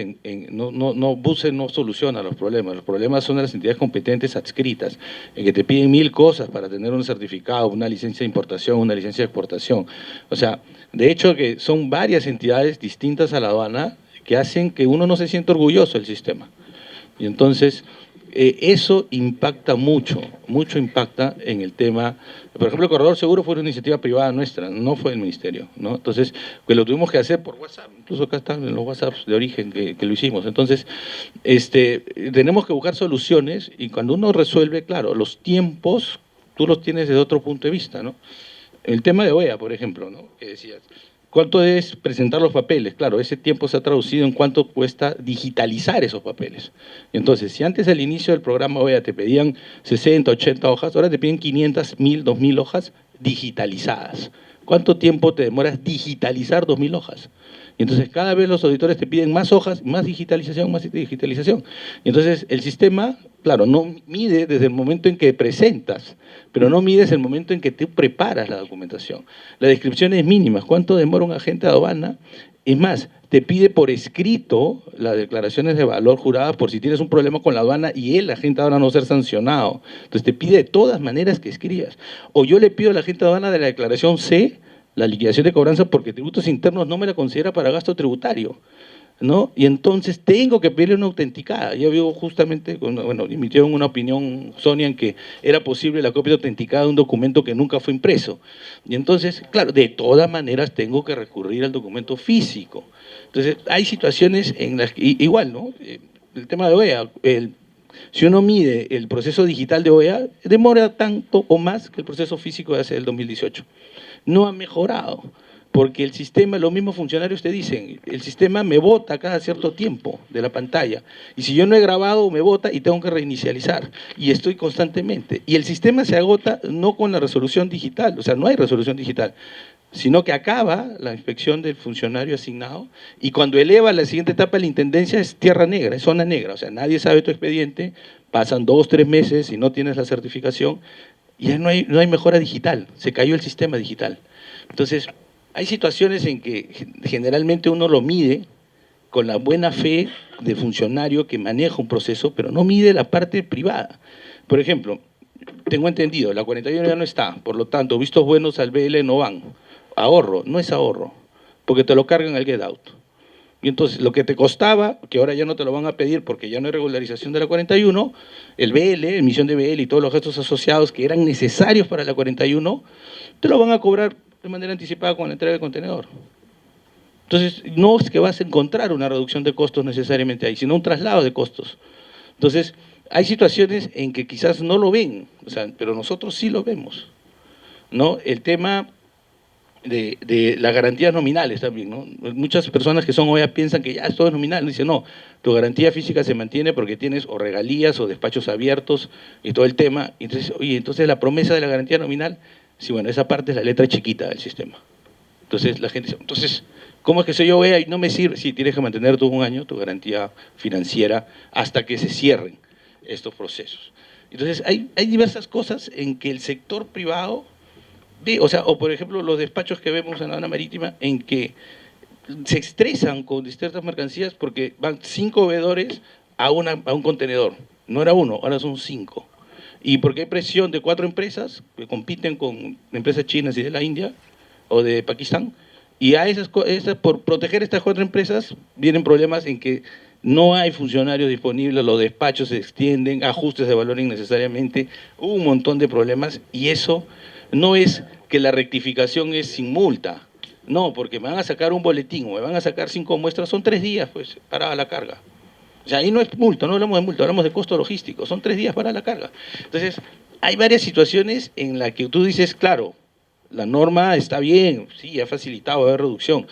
Buses no soluciona los problemas son de las entidades competentes adscritas, en que te piden 1000 cosas para tener un certificado, una licencia de importación, una licencia de exportación. O sea, de hecho que son varias entidades distintas a la aduana que hacen que uno no se sienta orgulloso del sistema. Y entonces, eso impacta mucho impacta en el tema. Por ejemplo, el corredor seguro fue una iniciativa privada nuestra, no fue del ministerio, ¿no? Entonces, pues lo tuvimos que hacer por WhatsApp, incluso acá están los WhatsApps de origen que lo hicimos. Entonces, tenemos que buscar soluciones, y cuando uno resuelve, claro, los tiempos, tú los tienes desde otro punto de vista, ¿no? El tema de OEA, por ejemplo, ¿no? Que decías, ¿cuánto es presentar los papeles? Claro, ese tiempo se ha traducido en cuánto cuesta digitalizar esos papeles. Entonces, si antes al inicio del programa OEA te pedían 60, 80 hojas, ahora te piden 500, 1000, 2000 hojas digitalizadas. ¿Cuánto tiempo te demoras digitalizar 2000 hojas? Y entonces cada vez los auditores te piden más hojas, más digitalización, más digitalización. Y entonces el sistema, claro, no mide desde el momento en que presentas, pero no mides el momento en que tú preparas la documentación. La descripción es mínima. ¿Cuánto demora un agente de aduana? Es más, te pide por escrito las declaraciones de valor juradas por si tienes un problema con la aduana y el agente de aduana no ser sancionado. Entonces te pide de todas maneras que escribas. O yo le pido al agente de aduana de la declaración C la liquidación de cobranza porque tributos internos no me la considera para gasto tributario, ¿no? Y entonces tengo que pedirle una autenticada. Ya vio justamente, bueno, emitieron una opinión, Sonia, en que era posible la copia autenticada de un documento que nunca fue impreso. Y entonces, claro, de todas maneras tengo que recurrir al documento físico. Entonces, hay situaciones en las que, igual, ¿no? El tema de OEA, si uno mide el proceso digital de OEA, demora tanto o más que el proceso físico de hace el 2018. No ha mejorado, porque el sistema, los mismos funcionarios te dicen, el sistema me bota cada cierto tiempo de la pantalla, y si yo no he grabado, me bota y tengo que reinicializar, y estoy constantemente. Y el sistema se agota no con la resolución digital, o sea, no hay resolución digital, sino que acaba la inspección del funcionario asignado y cuando eleva la siguiente etapa de la intendencia es tierra negra, es zona negra, o sea, nadie sabe tu expediente, pasan 2, 3 meses y no tienes la certificación y ya no hay mejora digital, se cayó el sistema digital. Entonces, hay situaciones en que generalmente uno lo mide con la buena fe del funcionario que maneja un proceso, pero no mide la parte privada. Por ejemplo, tengo entendido, la 41 ya no está, por lo tanto, vistos buenos al BL no van. Ahorro, no es ahorro, porque te lo cargan al get out. Y entonces, lo que te costaba, que ahora ya no te lo van a pedir porque ya no hay regularización de la 41, el BL, emisión de BL y todos los gastos asociados que eran necesarios para la 41, te lo van a cobrar de manera anticipada con la entrega del contenedor. Entonces, no es que vas a encontrar una reducción de costos necesariamente ahí, sino un traslado de costos. Entonces, hay situaciones en que quizás no lo ven, o sea, pero nosotros sí lo vemos, ¿no? El tema de las garantías nominales también, ¿no? Muchas personas que son OEA piensan que ya todo es nominal, dicen no, tu garantía física se mantiene porque tienes o regalías o despachos abiertos y todo el tema. Entonces, oye, entonces la promesa de la garantía nominal, sí, bueno, esa parte es la letra chiquita del sistema. Entonces la gente dice, entonces, ¿cómo es que soy OEA y no me sirve? Sí, tienes que mantener todo un año tu garantía financiera hasta que se cierren estos procesos. Entonces hay diversas cosas en que el sector privado o sea, o por ejemplo los despachos que vemos en la aduana marítima en que se estresan con ciertas mercancías porque van 5 veedores a un contenedor. No era uno, ahora son 5. Y porque hay presión de 4 empresas que compiten con empresas chinas y de la India o de Pakistán. Y a por proteger estas 4 empresas vienen problemas en que no hay funcionarios disponibles, los despachos se extienden, ajustes de valor innecesariamente, un montón de problemas y eso no es que la rectificación es sin multa, no, porque me van a sacar un boletín o me van a sacar 5 muestras, son 3 días pues para la carga. O sea, ahí no es multa, no hablamos de multa, hablamos de costo logístico, son 3 días para la carga. Entonces, hay varias situaciones en las que tú dices, claro, la norma está bien, sí, ha facilitado, va a haber reducción,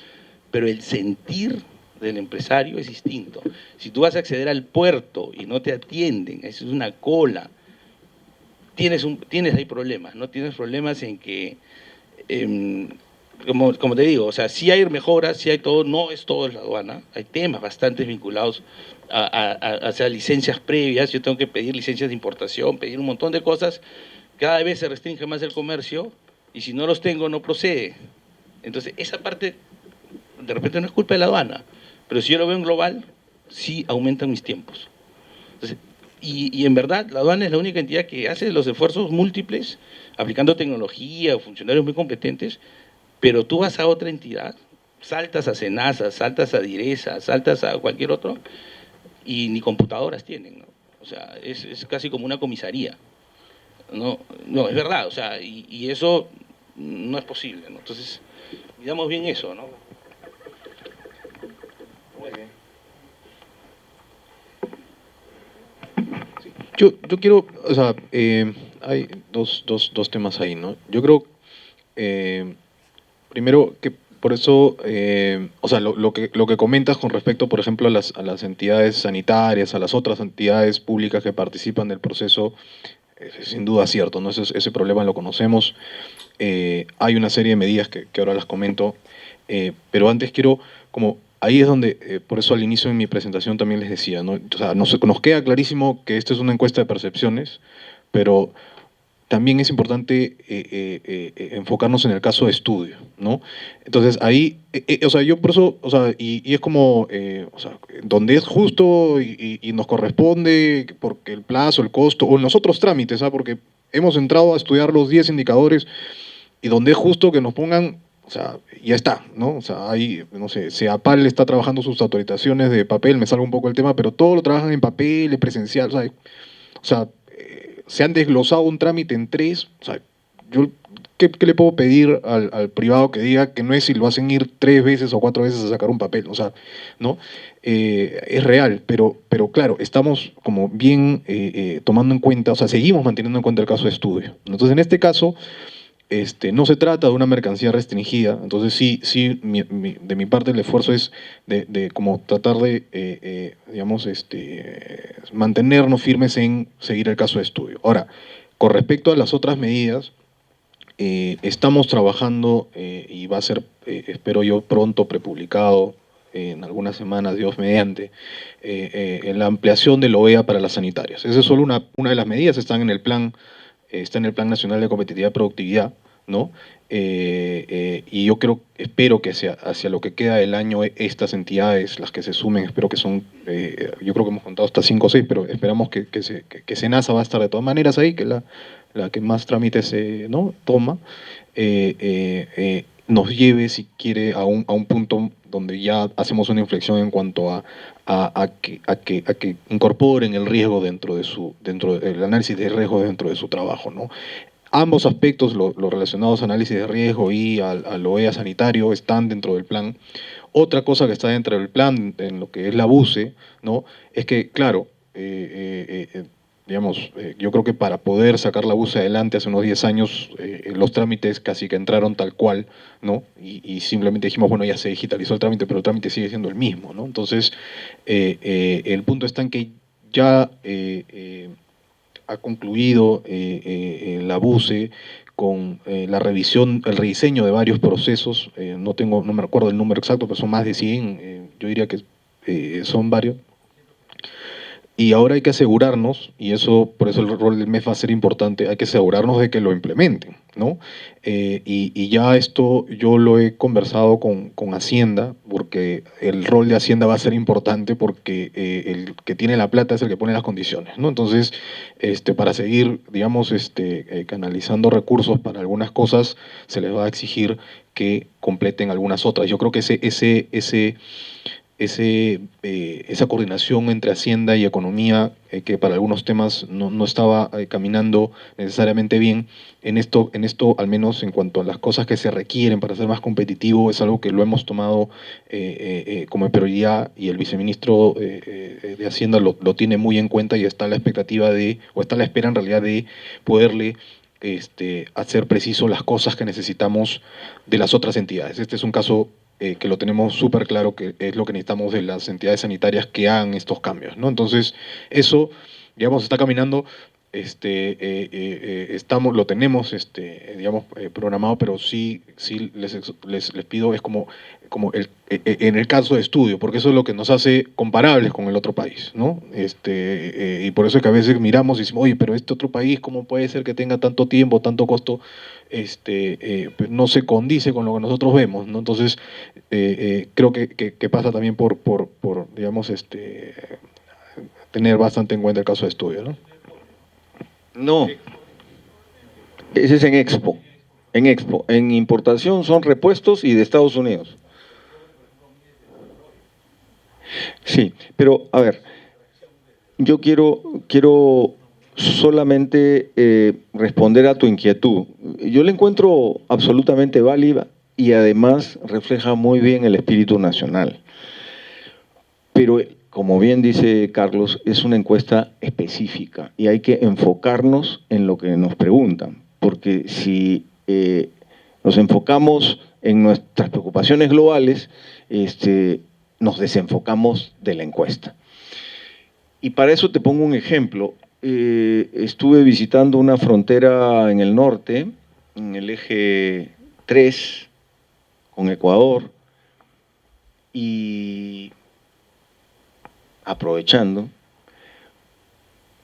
pero el sentir del empresario es distinto. Si tú vas a acceder al puerto y no te atienden, eso es una cola, tienes ahí problemas, ¿no? Tienes problemas en que, como te digo, o sea, sí hay mejoras, sí hay todo, no es todo en la aduana, hay temas bastante vinculados a licencias previas, yo tengo que pedir licencias de importación, pedir un montón de cosas, cada vez se restringe más el comercio y si no los tengo no procede. Entonces, esa parte de repente no es culpa de la aduana, pero si yo lo veo en global, sí aumentan mis tiempos. Entonces, y en verdad, la aduana es la única entidad que hace los esfuerzos múltiples, aplicando tecnología o funcionarios muy competentes, pero tú vas a otra entidad, saltas a Senasa, saltas a Diresa, saltas a cualquier otro, y ni computadoras tienen, ¿no? O sea, es casi como una comisaría. No, es verdad, o sea, y eso no es posible, ¿no? Entonces, miramos bien eso, ¿no? Muy bien. Yo quiero, o sea, hay dos temas ahí, ¿no? Yo creo, primero, que por eso, o sea, lo que comentas con respecto, por ejemplo, a las entidades sanitarias, a las otras entidades públicas que participan del proceso, es sin duda cierto, ¿no? Ese problema lo conocemos. Hay una serie de medidas que ahora las comento, pero antes quiero, como, ahí es donde, por eso al inicio de mi presentación también les decía, ¿no? O sea, nos queda clarísimo que esta es una encuesta de percepciones, pero también es importante enfocarnos en el caso de estudio, ¿no? Entonces ahí, o sea, yo por eso, o sea, y es como, o sea, donde es justo y nos corresponde, porque el plazo, el costo, o en los otros trámites, ¿ah? Porque hemos entrado a estudiar los 10 indicadores y donde es justo que nos pongan, o sea, ya está, ¿no? O sea, ahí, no sé, CEAPAL está trabajando sus autorizaciones de papel, me salgo un poco el tema, pero todo lo trabajan en papel, en presencial, o sea, se han desglosado un trámite en 3, o sea, yo, ¿qué le puedo pedir al privado que diga que no es si lo hacen ir 3 veces o 4 veces a sacar un papel? O sea, ¿no? Es real, pero claro, estamos como bien tomando en cuenta, o sea, seguimos manteniendo en cuenta el caso de estudio. Entonces, en este caso, no se trata de una mercancía restringida, entonces sí, de mi parte el esfuerzo es de como tratar de, digamos, mantenernos firmes en seguir el caso de estudio. Ahora, con respecto a las otras medidas, Estamos trabajando y va a ser, espero yo, pronto prepublicado, en algunas semanas, Dios mediante, en la ampliación del OEA para las sanitarias. Esa es solo una de las medidas, están en el plan, está en el Plan Nacional de Competitividad y Productividad, ¿no? Y yo espero que hacia lo que queda del año, estas entidades, las que se sumen, espero que son, yo creo que hemos contado hasta 5 o 6, pero esperamos que SENASA va a estar de todas maneras ahí, que la que más trámites ¿no? toma, nos lleve, si quiere, a un punto donde ya hacemos una inflexión en cuanto a que incorporen el riesgo dentro del análisis de riesgo dentro de su trabajo, ¿no? Ambos aspectos, lo relacionados a análisis de riesgo y al OEA sanitario, están dentro del plan. Otra cosa que está dentro del plan, en lo que es la BUCE, ¿no? Es que, claro, digamos, yo creo que para poder sacar la BUCE adelante hace unos 10 años, los trámites casi que entraron tal cual, ¿no? Y simplemente dijimos, bueno, ya se digitalizó el trámite, pero el trámite sigue siendo el mismo, ¿no? Entonces, el punto está en que ya ha concluido la BUCE con la revisión, el rediseño de varios procesos, no me recuerdo el número exacto, pero son más de 100, yo diría que son varios. Y ahora hay que asegurarnos, y por eso el rol del MEF va a ser importante, hay que asegurarnos de que lo implementen, ¿no? Y ya esto yo lo he conversado con Hacienda, porque el rol de Hacienda va a ser importante porque el que tiene la plata es el que pone las condiciones, ¿no? Entonces, para seguir, digamos, canalizando recursos para algunas cosas, se les va a exigir que completen algunas otras. Yo creo que esa coordinación entre Hacienda y Economía, que para algunos temas no estaba caminando necesariamente bien, en esto, al menos en cuanto a las cosas que se requieren para ser más competitivo, es algo que lo hemos tomado como prioridad, y el viceministro de Hacienda lo tiene muy en cuenta, y está la expectativa o está la espera en realidad de poderle hacer preciso las cosas que necesitamos de las otras entidades. Este es un caso que lo tenemos súper claro, que es lo que necesitamos de las entidades sanitarias que hagan estos cambios, ¿no? Entonces, eso, digamos, está caminando, lo tenemos, digamos, programado, pero sí les pido, es como en el caso de estudio, porque eso es lo que nos hace comparables con el otro país, ¿no? Y por eso es que a veces miramos y decimos, oye, pero este otro país, ¿cómo puede ser que tenga tanto tiempo, tanto costo? Pues no se condice con lo que nosotros vemos, ¿no? Entonces, creo que pasa también por digamos, tener bastante en cuenta el caso de estudio, ¿no? No, ese es en Expo. En Expo. En importación son repuestos y de Estados Unidos. Sí, pero a ver, yo quiero solamente responder a tu inquietud. Yo la encuentro absolutamente válida y además refleja muy bien el espíritu nacional. Pero, como bien dice Carlos, es una encuesta específica y hay que enfocarnos en lo que nos preguntan, porque si nos enfocamos en nuestras preocupaciones globales, nos desenfocamos de la encuesta. Y para eso te pongo un ejemplo. Estuve visitando una frontera en el norte, en el eje 3, con Ecuador, y aprovechando,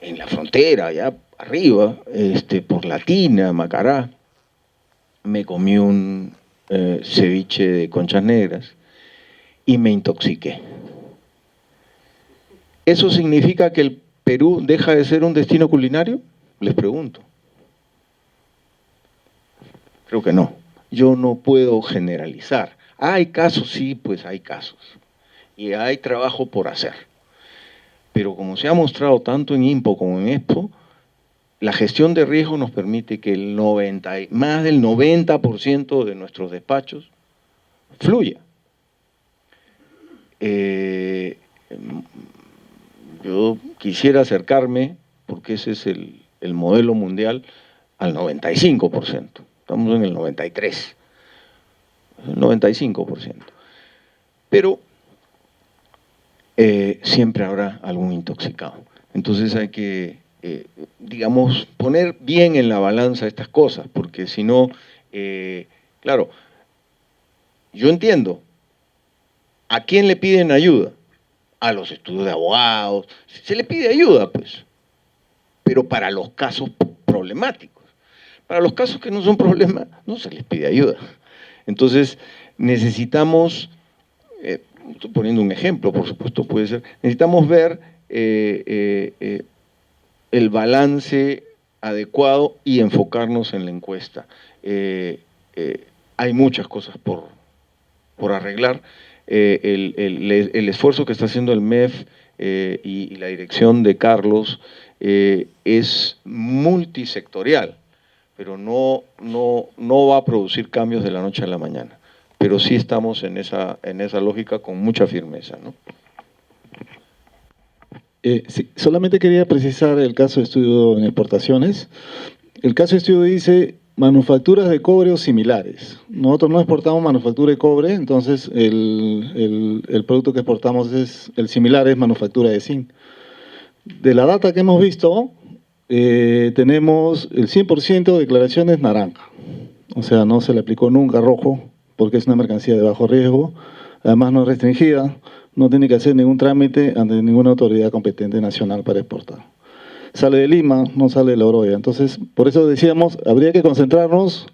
en la frontera, allá arriba, por Latina, Macará, me comí un ceviche de conchas negras y me intoxiqué. ¿Eso significa que el Perú deja de ser un destino culinario? Les pregunto. Creo que no. Yo no puedo generalizar. ¿Hay casos? Sí, pues hay casos. Y hay trabajo por hacer. Pero como se ha mostrado tanto en INPO como en EXPO, la gestión de riesgo nos permite que más del 90% de nuestros despachos fluya. Yo quisiera acercarme, porque ese es el modelo mundial, al 95%. Estamos en el 93%, el 95%. Pero siempre habrá algún intoxicado. Entonces hay que digamos, poner bien en la balanza estas cosas, porque si no, claro, yo entiendo, ¿a quién le piden ayuda? A los estudios de abogados, se le pide ayuda, pues, pero para los casos problemáticos. Para los casos que no son problemas, no se les pide ayuda. Entonces, necesitamos, estoy poniendo un ejemplo, por supuesto puede ser, necesitamos ver el balance adecuado y enfocarnos en la encuesta. Hay muchas cosas por arreglar. El esfuerzo que está haciendo el MEF y la dirección de Carlos es multisectorial, pero no va a producir cambios de la noche a la mañana. Pero sí estamos en esa lógica con mucha firmeza, ¿no? Sí, solamente quería precisar el caso de estudio en exportaciones. El caso de estudio dice manufacturas de cobre o similares. Nosotros no exportamos manufactura de cobre, entonces el producto que exportamos es el similar, es manufactura de zinc. De la data que hemos visto, tenemos el 100% de declaraciones naranja. O sea, no se le aplicó nunca rojo, porque es una mercancía de bajo riesgo. Además, no es restringida, no tiene que hacer ningún trámite ante ninguna autoridad competente nacional para exportar. Sale de Lima, no sale de La Oroya. Entonces, por eso decíamos, habría que concentrarnos,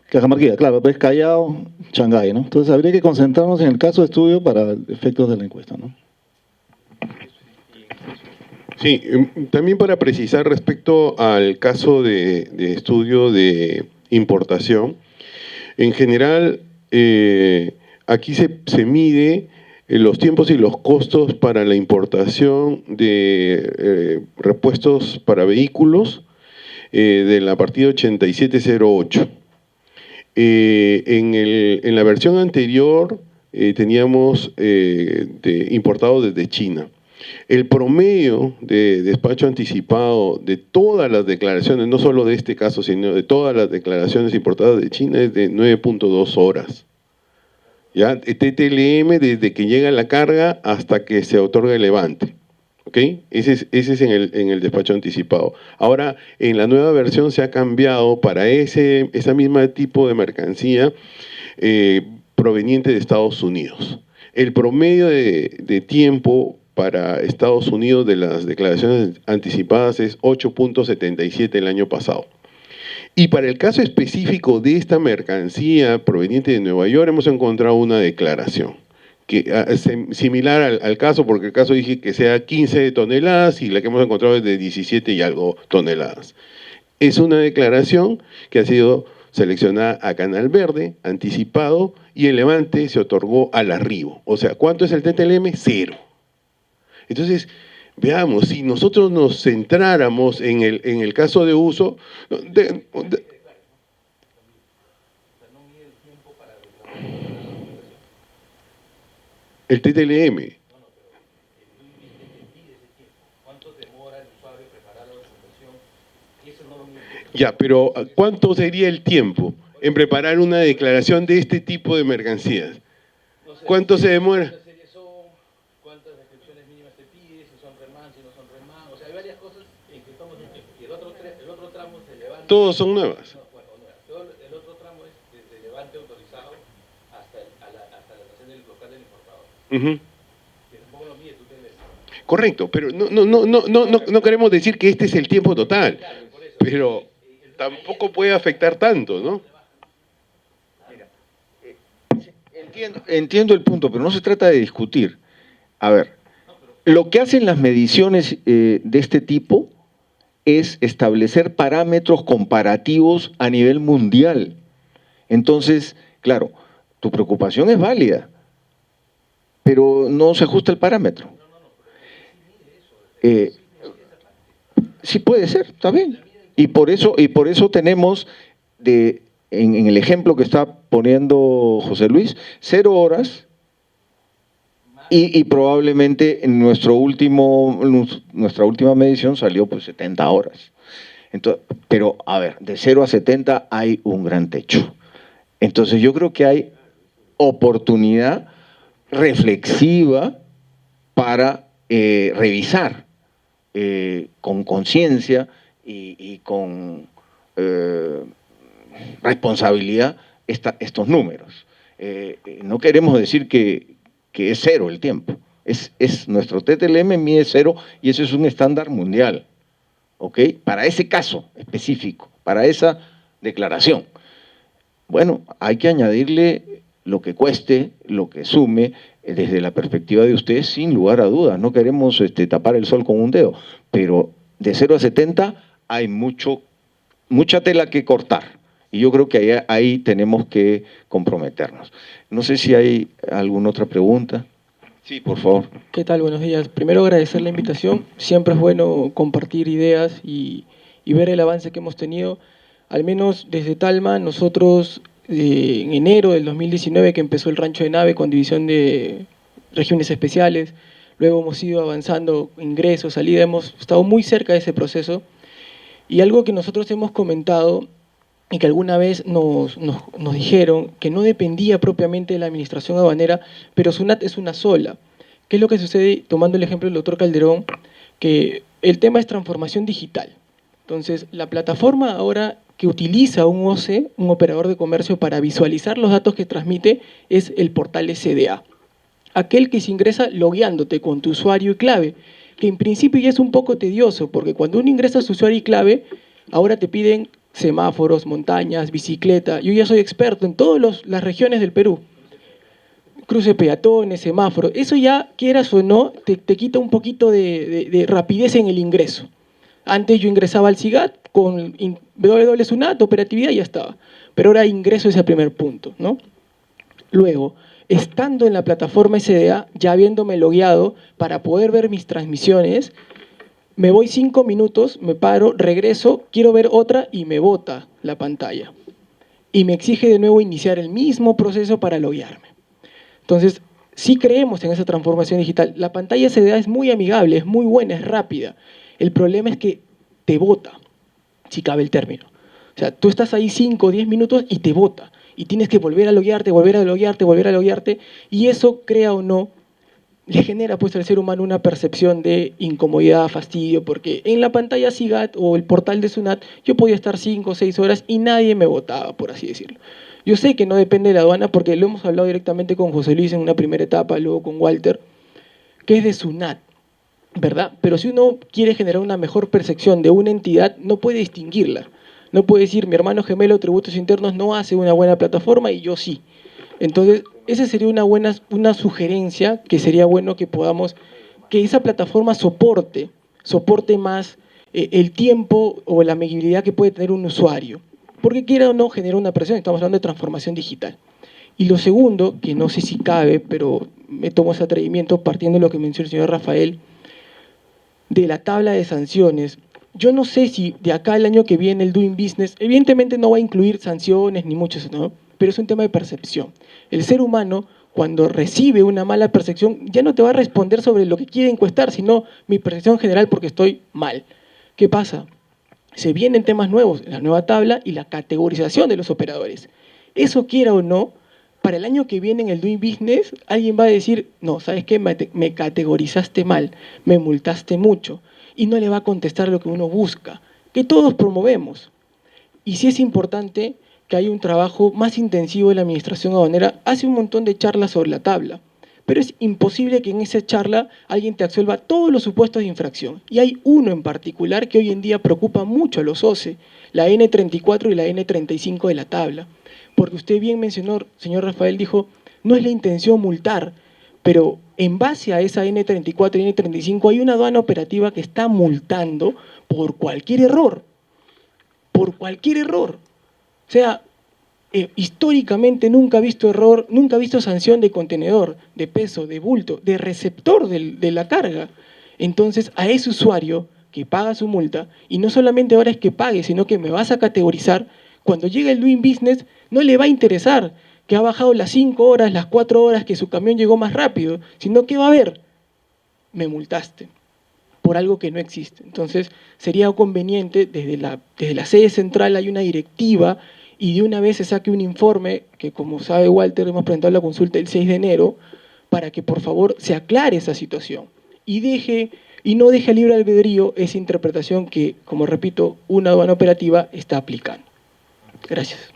Cajamarquilla, claro, pues Callao, Shanghái, ¿no? Entonces, habría que concentrarnos en el caso de estudio para efectos de la encuesta, ¿no? Sí, también para precisar respecto al caso de estudio de importación, en general, aquí se mide los tiempos y los costos para la importación de repuestos para vehículos de la partida 8708. En la versión anterior teníamos importado desde China. El promedio de despacho anticipado de todas las declaraciones, no solo de este caso, sino de todas las declaraciones importadas de China es de 9.2 horas. ¿Ya? TTLM desde que llega la carga hasta que se otorga el levante. ¿Ok? Ese es en el despacho anticipado. Ahora, en la nueva versión se ha cambiado para esa misma tipo de mercancía proveniente de Estados Unidos. El promedio de tiempo para Estados Unidos de las declaraciones anticipadas es 8.77 el año pasado. Y para el caso específico de esta mercancía proveniente de Nueva York hemos encontrado una declaración que es similar al caso, porque el caso dije que sea 15 toneladas y la que hemos encontrado es de 17 y algo toneladas. Es una declaración que ha sido seleccionada a Canal Verde, anticipado, y el levante se otorgó al arribo. O sea, ¿cuánto es el TTLM? 0. Entonces, veamos, si nosotros nos centráramos en el caso de uso, el TTLM. Ya, pero ¿cuánto sería el tiempo en preparar una declaración de este tipo de mercancías? ¿Cuánto se demora? Todos son nuevas. El otro tramo es desde el levante autorizado hasta la estación del local del importador. Que tampoco lo mide tu TLM. Correcto, pero no queremos decir que este es el tiempo total, pero tampoco puede afectar tanto, ¿no? Entiendo el punto, pero no se trata de discutir. A ver, lo que hacen las mediciones de este tipo es establecer parámetros comparativos a nivel mundial. Entonces, claro, tu preocupación es válida, pero no se ajusta el parámetro. Sí puede ser, está bien. Y por eso tenemos, en el ejemplo que está poniendo José Luis, 0 horas, y probablemente en nuestra última medición salió pues 70 horas. Entonces, pero, a ver, de 0 a 70 hay un gran techo. Entonces yo creo que hay oportunidad reflexiva para revisar, con conciencia y con responsabilidad estos números. No queremos decir que es cero el tiempo. Nuestro TTLM mide 0 y eso es un estándar mundial, ¿ok? Para ese caso específico, para esa declaración. Bueno, hay que añadirle lo que cueste, lo que sume, desde la perspectiva de ustedes, sin lugar a dudas. No queremos tapar el sol con un dedo, pero de 0 a 70 hay mucha tela que cortar. Y yo creo que ahí tenemos que comprometernos. No sé si hay alguna otra pregunta. Sí, por favor. ¿Qué tal? Buenos días. Primero agradecer la invitación. Siempre es bueno compartir ideas y ver el avance que hemos tenido. Al menos desde Talma, nosotros en enero del 2019, que empezó el rancho de Nave con división de regiones especiales, luego hemos ido avanzando, ingresos, salida, hemos estado muy cerca de ese proceso. Y algo que nosotros hemos comentado y que alguna vez nos dijeron que no dependía propiamente de la administración aduanera, pero SUNAT es una sola. ¿Qué es lo que sucede? Tomando el ejemplo del doctor Calderón, que el tema es transformación digital. Entonces, la plataforma ahora que utiliza un OCE, un operador de comercio, para visualizar los datos que transmite, es el portal SDA. Aquel que se ingresa logueándote con tu usuario y clave, que en principio ya es un poco tedioso, porque cuando uno ingresa su usuario y clave, ahora te piden semáforos, montañas, bicicleta. Yo ya soy experto en todas las regiones del Perú. Cruce peatones, semáforos. Eso ya, quieras o no, te quita un poquito de rapidez en el ingreso. Antes yo ingresaba al SIGAT con www.sunat, operatividad, y ya estaba. Pero ahora ingreso ese primer punto, ¿no? Luego, estando en la plataforma SDA, ya habiéndome logueado para poder ver mis transmisiones, me voy 5 minutos, me paro, regreso, quiero ver otra y me bota la pantalla. Y me exige de nuevo iniciar el mismo proceso para loguearme. Entonces, sí creemos en esa transformación digital. La pantalla SDA es muy amigable, es muy buena, es rápida. El problema es que te bota, si cabe el término. O sea, tú estás ahí 5 o 10 minutos y te bota. Y tienes que volver a loguearte, volver a loguearte, volver a loguearte. Y eso, crea o no, le genera pues al ser humano una percepción de incomodidad, fastidio, porque en la pantalla SIGAT o el portal de SUNAT yo podía estar 5 o 6 horas y nadie me votaba, por así decirlo. Yo sé que no depende de la aduana porque lo hemos hablado directamente con José Luis en una primera etapa, luego con Walter, que es de SUNAT, ¿verdad? Pero si uno quiere generar una mejor percepción de una entidad, no puede distinguirla. No puede decir, mi hermano gemelo Tributos Internos no hace una buena plataforma y yo sí. Entonces, esa sería una sugerencia que sería bueno que podamos, que esa plataforma soporte más el tiempo o la amigabilidad que puede tener un usuario. Porque quiera o no, genera una presión, estamos hablando de transformación digital. Y lo segundo, que no sé si cabe, pero me tomo ese atrevimiento partiendo de lo que mencionó el señor Rafael, de la tabla de sanciones. Yo no sé si de acá al año que viene el Doing Business, evidentemente no va a incluir sanciones ni mucho eso, ¿no? Pero es un tema de percepción. El ser humano, cuando recibe una mala percepción, ya no te va a responder sobre lo que quiere encuestar, sino mi percepción general porque estoy mal. ¿Qué pasa? Se vienen temas nuevos, la nueva tabla y la categorización de los operadores. Eso, quiera o no, para el año que viene en el Doing Business, alguien va a decir, no, ¿sabes qué? Me categorizaste mal, me multaste mucho, y no le va a contestar lo que uno busca, que todos promovemos. Y sí es importante que haya un trabajo más intensivo de la administración aduanera. Hace un montón de charlas sobre la tabla, pero es imposible que en esa charla alguien te absuelva todos los supuestos de infracción. Y hay uno en particular que hoy en día preocupa mucho a los OCE, la N34 y la N35 de la tabla. Porque usted bien mencionó, señor Rafael, dijo, no es la intención multar, pero en base a esa N34 y N35 hay una aduana operativa que está multando por cualquier error. Por cualquier error. O sea, históricamente nunca ha visto error, nunca ha visto sanción de contenedor, de peso, de bulto, de receptor de la carga. Entonces, a ese usuario que paga su multa, y no solamente ahora es que pague, sino que me vas a categorizar, cuando llegue el Doing Business no le va a interesar que ha bajado las 5 horas, las 4 horas, que su camión llegó más rápido, sino que va a ver, me multaste por algo que no existe. Entonces, sería conveniente, desde la sede central hay una directiva y de una vez se saque un informe, que como sabe Walter, hemos presentado la consulta el 6 de enero, para que por favor se aclare esa situación y deje y no deje libre albedrío esa interpretación que, como repito, una aduana operativa está aplicando. Gracias.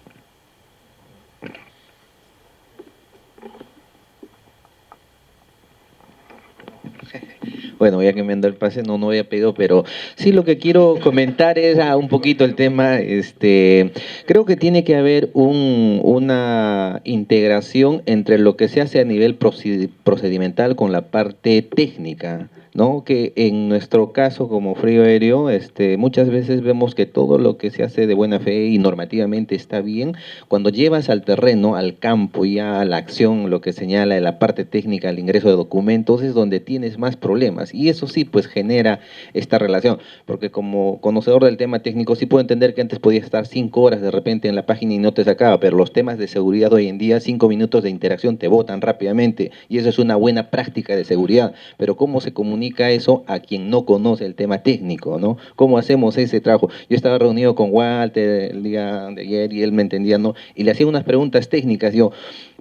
Bueno, ya que me anda el pase, no había pedido, pero sí lo que quiero comentar es un poquito el tema, creo que tiene que haber una integración entre lo que se hace a nivel procedimental con la parte técnica, ¿no? Que en nuestro caso como frío aéreo, muchas veces vemos que todo lo que se hace de buena fe y normativamente está bien, cuando llevas al terreno, al campo, ya a la acción, lo que señala de la parte técnica, el ingreso de documentos, es donde tienes más problemas. Y eso sí, pues genera esta relación, porque como conocedor del tema técnico, sí puedo entender que antes podías estar 5 horas de repente en la página y no te sacaba, pero los temas de seguridad hoy en día, 5 minutos de interacción te botan rápidamente, y eso es una buena práctica de seguridad. Pero ¿cómo se comunica eso a quien no conoce el tema técnico, ¿no? ¿Cómo hacemos ese trabajo? Yo estaba reunido con Walter el día de ayer y él me entendía, ¿no? Y le hacía unas preguntas técnicas.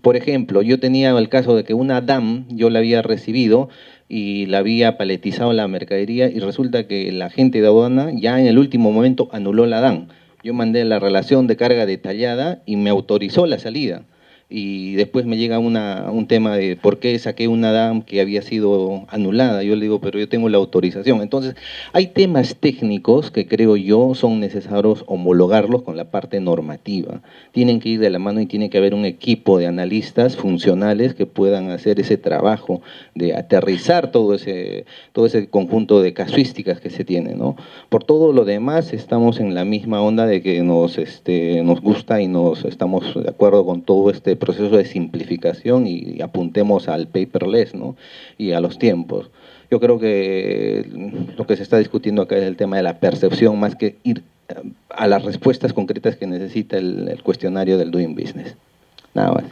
Por ejemplo, yo tenía el caso de que una DAM, yo la había recibido y la había paletizado la mercadería y resulta que la gente de aduana ya en el último momento anuló la DAM. Yo mandé la relación de carga detallada y me autorizó la salida. Y después me llega un tema de por qué saqué una DAM que había sido anulada. Yo le digo, pero yo tengo la autorización. Entonces, hay temas técnicos que creo yo son necesarios homologarlos con la parte normativa. Tienen que ir de la mano y tiene que haber un equipo de analistas funcionales que puedan hacer ese trabajo de aterrizar todo ese conjunto de casuísticas que se tiene, ¿no? Por todo lo demás, estamos en la misma onda de que nos gusta y estamos de acuerdo con todo este proceso de simplificación y apuntemos al paperless, ¿no? Y a los tiempos. Yo creo que lo que se está discutiendo acá es el tema de la percepción, más que ir a las respuestas concretas que necesita el cuestionario del Doing Business. Nada más.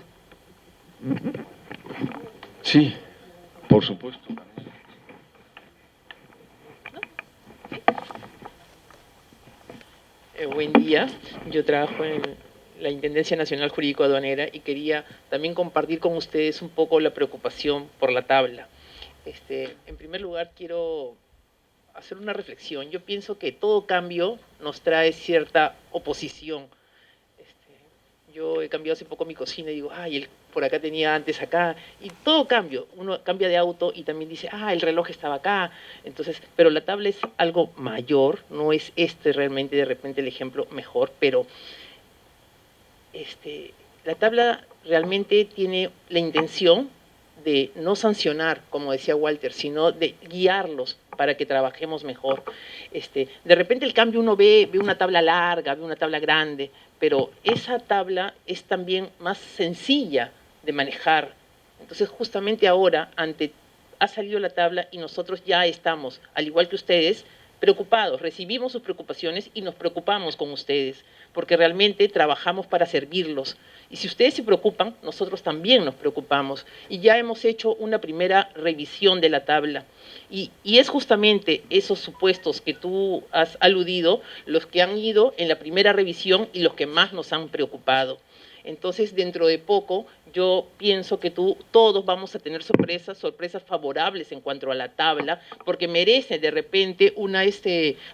Sí, por supuesto. Buen día, yo trabajo en la Intendencia Nacional Jurídico Aduanera y quería también compartir con ustedes un poco la preocupación por la tabla. En primer lugar, quiero hacer una reflexión. Yo pienso que todo cambio nos trae cierta oposición. Yo he cambiado hace poco mi cocina y digo, ay, por acá tenía antes acá, y todo cambio. Uno cambia de auto y también dice, el reloj estaba acá. Entonces, pero la tabla es algo mayor, no es realmente de repente el ejemplo mejor, pero la tabla realmente tiene la intención de no sancionar, como decía Walter, sino de guiarlos para que trabajemos mejor. De repente el cambio uno ve una tabla larga, ve una tabla grande, pero esa tabla es también más sencilla de manejar. Entonces, justamente ahora, ha salido la tabla y nosotros ya estamos, al igual que ustedes, preocupados, recibimos sus preocupaciones y nos preocupamos con ustedes, porque realmente trabajamos para servirlos. Y si ustedes se preocupan, nosotros también nos preocupamos. Y ya hemos hecho una primera revisión de la tabla. Y es justamente esos supuestos que tú has aludido los que han ido en la primera revisión y los que más nos han preocupado. Entonces, dentro de poco, yo pienso que todos vamos a tener sorpresas favorables en cuanto a la tabla, porque merece de repente una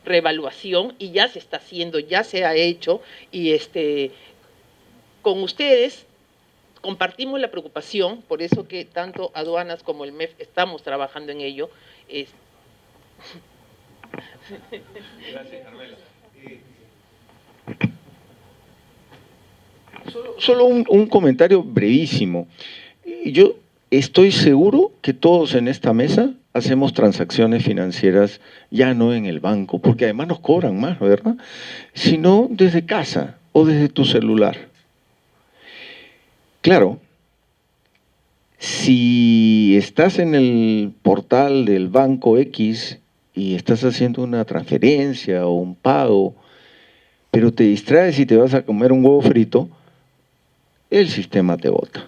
reevaluación y ya se está haciendo, ya se ha hecho, y con ustedes compartimos la preocupación, por eso que tanto aduanas como el MEF estamos trabajando en ello. Gracias, Carmela. Solo un comentario brevísimo. Yo estoy seguro que todos en esta mesa hacemos transacciones financieras ya no en el banco, porque además nos cobran más, ¿verdad? Sino desde casa o desde tu celular. Claro, si estás en el portal del banco X y estás haciendo una transferencia o un pago, pero te distraes y te vas a comer un huevo frito, el sistema te bota.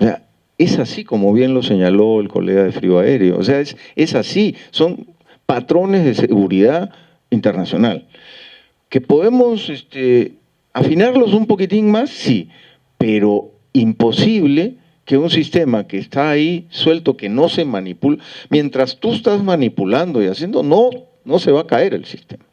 O sea, es así como bien lo señaló el colega de Frío Aéreo. O sea, es así, son patrones de seguridad internacional. ¿Que podemos afinarlos un poquitín más? Sí, pero imposible que un sistema que está ahí suelto, que no se manipula, mientras tú estás manipulando y haciendo, no se va a caer el sistema.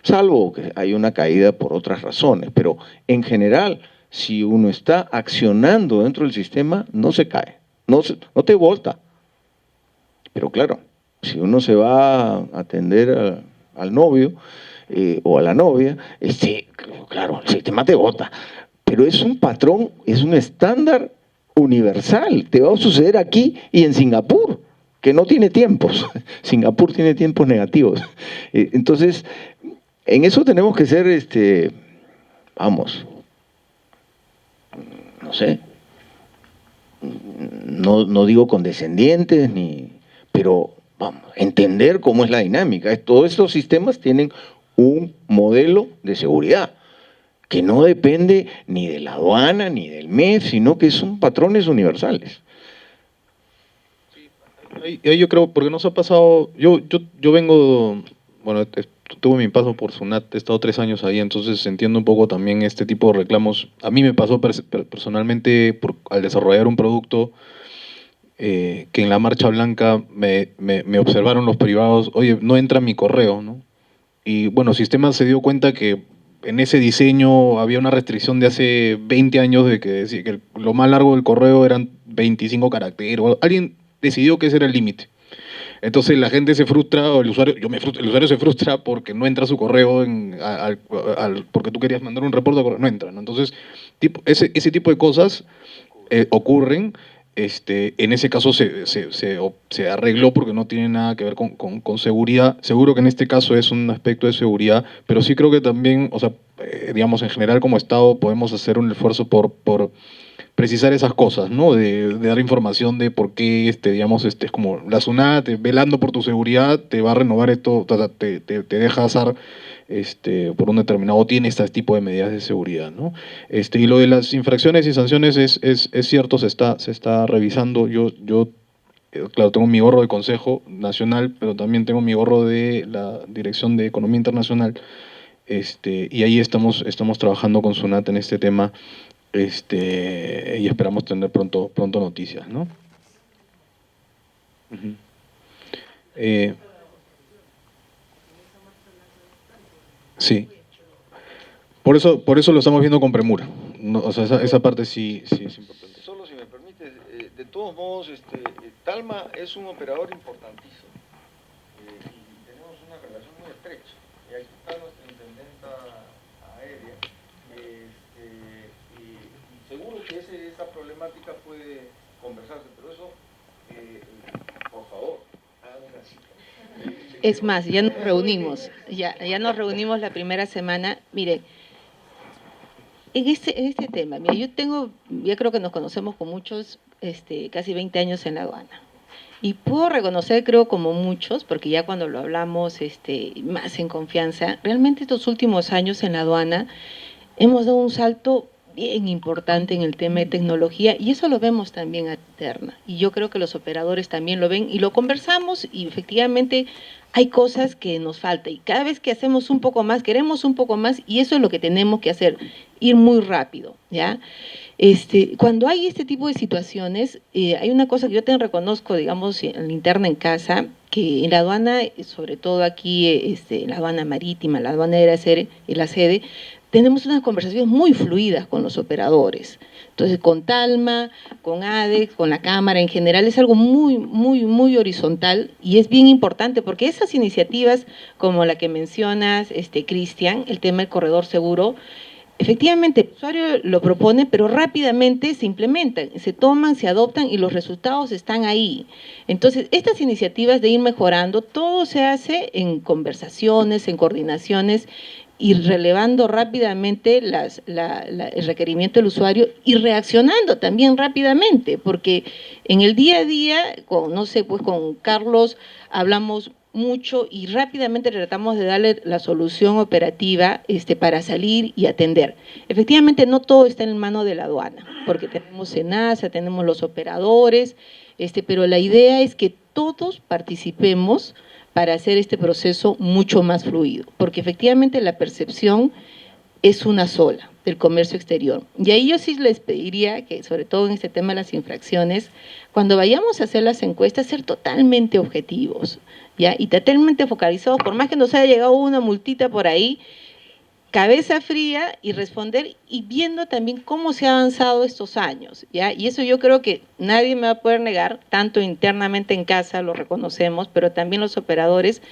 Salvo que hay una caída por otras razones, pero en general, si uno está accionando dentro del sistema, no se cae, no te volta. Pero claro, si uno se va a atender al novio o a la novia, claro, el sistema te bota. Pero es un patrón, es un estándar universal. Te va a suceder aquí y en Singapur, que no tiene tiempos. Singapur tiene tiempos negativos. Entonces, en eso tenemos que ser, no sé, no digo condescendientes, pero vamos, entender cómo es la dinámica. Todos estos sistemas tienen un modelo de seguridad que no depende ni de la aduana ni del MEF, sino que son patrones universales. Ahí yo creo, porque nos ha pasado, yo vengo, bueno, tuve mi paso por SUNAT, he estado 3 años ahí, entonces entiendo un poco también este tipo de reclamos. A mí me pasó personalmente al desarrollar un producto que en la marcha blanca me observaron los privados, oye, no entra mi correo, ¿no? Y bueno, Sistemas se dio cuenta que en ese diseño había una restricción de hace 20 años de que decía que lo más largo del correo eran 25 caracteres. Alguien decidió que ese era el límite. Entonces la gente se frustra, o el usuario se frustra porque no entra su correo, porque tú querías mandar un reporte, no entra, ¿no? Entonces, ese tipo de cosas ocurren. En ese caso se arregló porque no tiene nada que ver con seguridad. Seguro que en este caso es un aspecto de seguridad, pero sí creo que también, o sea, digamos, en general como Estado podemos hacer un esfuerzo por precisar esas cosas, ¿no? De dar información de por qué, digamos, es como la SUNAT, velando por tu seguridad, te va a renovar esto, te deja hacer por un determinado, tiene este tipo de medidas de seguridad, ¿no? Y lo de las infracciones y sanciones es cierto, se está revisando. Yo claro, tengo mi gorro de Consejo Nacional, pero también tengo mi gorro de la Dirección de Economía Internacional, y ahí estamos trabajando con SUNAT en este tema, y esperamos tener pronto noticias, ¿no? Sí. Por eso lo estamos viendo con premura. No, o sea, esa parte sí es importante. Solo si me permite, de todos modos, Talma es un operador importantísimo y tenemos una relación muy estrecha. Y aquí está nuestra intendenta aérea. Y seguro que esa problemática puede conversarse, pero eso, por favor, hagan una cita. Es más, ya nos reunimos, ya nos reunimos la primera semana. Mire, en este tema, mira, ya creo que nos conocemos con muchos, casi 20 años en la aduana. Y puedo reconocer, creo, como muchos, porque ya cuando lo hablamos más en confianza, realmente estos últimos años en la aduana hemos dado un salto bien importante en el tema de tecnología, y eso lo vemos también a Terna. Y yo creo que los operadores también lo ven, y lo conversamos, y efectivamente hay cosas que nos faltan, y cada vez que hacemos un poco más, queremos un poco más, y eso es lo que tenemos que hacer, ir muy rápido, ¿ya? Cuando hay este tipo de situaciones, hay una cosa que yo te reconozco, digamos, en la interna en casa, que en la aduana, sobre todo aquí, en la aduana marítima, la aduana de la sede, tenemos unas conversaciones muy fluidas con los operadores. Entonces, con Talma, con ADEX, con la Cámara en general, es algo muy, muy, muy horizontal, y es bien importante porque esas iniciativas, como la que mencionas, Cristian, el tema del corredor seguro, efectivamente el usuario lo propone, pero rápidamente se implementan, se toman, se adoptan y los resultados están ahí. Entonces, estas iniciativas de ir mejorando, todo se hace en conversaciones, en coordinaciones, y relevando rápidamente el requerimiento del usuario y reaccionando también rápidamente, porque en el día a día, con Carlos hablamos mucho y rápidamente tratamos de darle la solución operativa para salir y atender. Efectivamente, no todo está en manos de la aduana, porque tenemos SENASA, tenemos los operadores, pero la idea es que todos participemos para hacer este proceso mucho más fluido, porque efectivamente la percepción es una sola. del comercio exterior. Y ahí yo sí les pediría que, sobre todo en este tema de las infracciones, cuando vayamos a hacer las encuestas, ser totalmente objetivos, ¿ya? Y totalmente focalizados, por más que nos haya llegado una multita por ahí, cabeza fría y responder y viendo también cómo se ha avanzado estos años, ¿ya? Y eso yo creo que nadie me va a poder negar, tanto internamente en casa, lo reconocemos, pero también los operadores,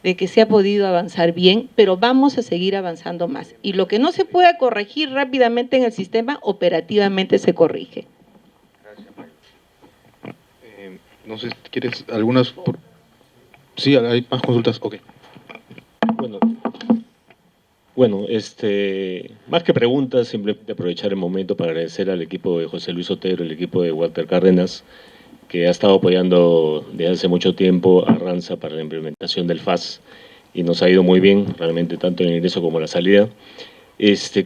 de que se ha podido avanzar bien, pero vamos a seguir avanzando más. Y lo que no se pueda corregir rápidamente en el sistema, operativamente se corrige. No sé, ¿quieres algunas? Sí, hay más consultas. Ok. Bueno, más que preguntas, simplemente aprovechar el momento para agradecer al equipo de José Luis Otero, el equipo de Walter Cárdenas, que ha estado apoyando desde hace mucho tiempo a Ranza para la implementación del FAS y nos ha ido muy bien, realmente tanto en el ingreso como en la salida.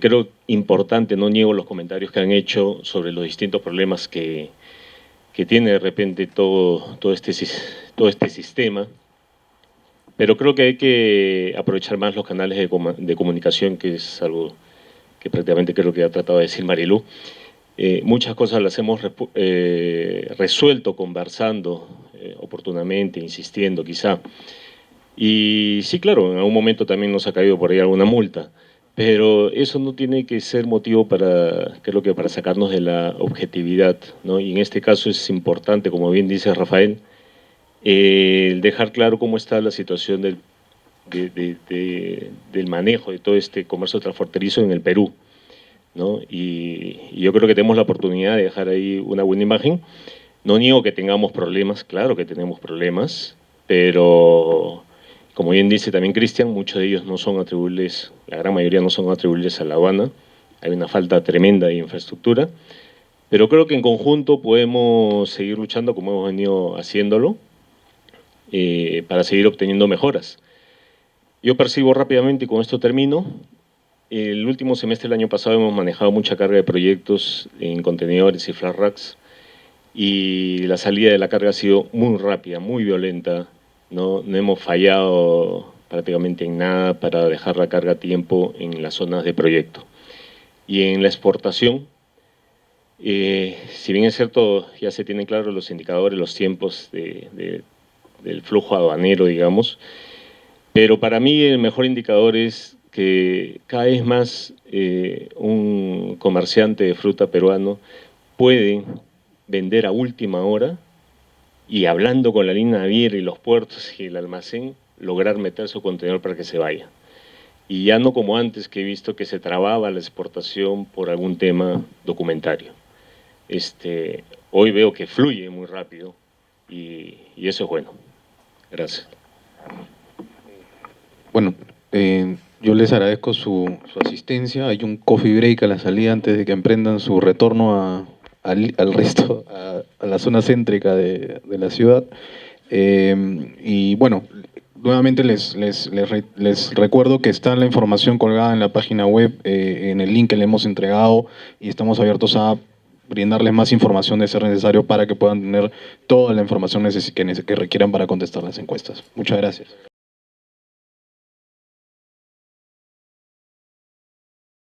Creo importante, no niego los comentarios que han hecho sobre los distintos problemas que tiene de repente todo este sistema, pero creo que hay que aprovechar más los canales de comunicación, que es algo que prácticamente creo que ha tratado de decir Marilú. Muchas cosas las hemos resuelto conversando oportunamente, insistiendo quizá. Y sí, claro, en algún momento también nos ha caído por ahí alguna multa, pero eso no tiene que ser motivo para sacarnos de la objetividad, ¿no? Y en este caso es importante, como bien dice Rafael, dejar claro cómo está la situación del manejo de todo este comercio transfronterizo en el Perú, ¿no? Y yo creo que tenemos la oportunidad de dejar ahí una buena imagen. No niego que tengamos problemas, claro que tenemos problemas, pero como bien dice también Cristian, muchos de ellos no son atribuibles, la gran mayoría no son atribuibles a la aduana. Hay una falta tremenda de infraestructura, pero creo que en conjunto podemos seguir luchando como hemos venido haciéndolo para seguir obteniendo mejoras. Yo percibo rápidamente, y con esto termino, el último semestre del año pasado hemos manejado mucha carga de proyectos en contenedores y flat racks y la salida de la carga ha sido muy rápida, muy violenta. No hemos fallado prácticamente en nada para dejar la carga a tiempo en las zonas de proyecto. Y en la exportación, si bien es cierto, ya se tienen claros los indicadores, los tiempos del flujo aduanero, digamos, pero para mí el mejor indicador es que cada vez más un comerciante de fruta peruano puede vender a última hora y hablando con la línea naviera y los puertos y el almacén, lograr meter su contenedor para que se vaya. Y ya no como antes, que he visto que se trababa la exportación por algún tema documentario. Hoy veo que fluye muy rápido y eso es bueno. Gracias. Bueno, yo les agradezco su asistencia. Hay un coffee break a la salida antes de que emprendan su retorno al resto, a la zona céntrica de la ciudad. Y bueno, nuevamente les recuerdo que está la información colgada en la página web, en el link que le hemos entregado, y estamos abiertos a brindarles más información de ser necesario para que puedan tener toda la información que requieran para contestar las encuestas. Muchas gracias.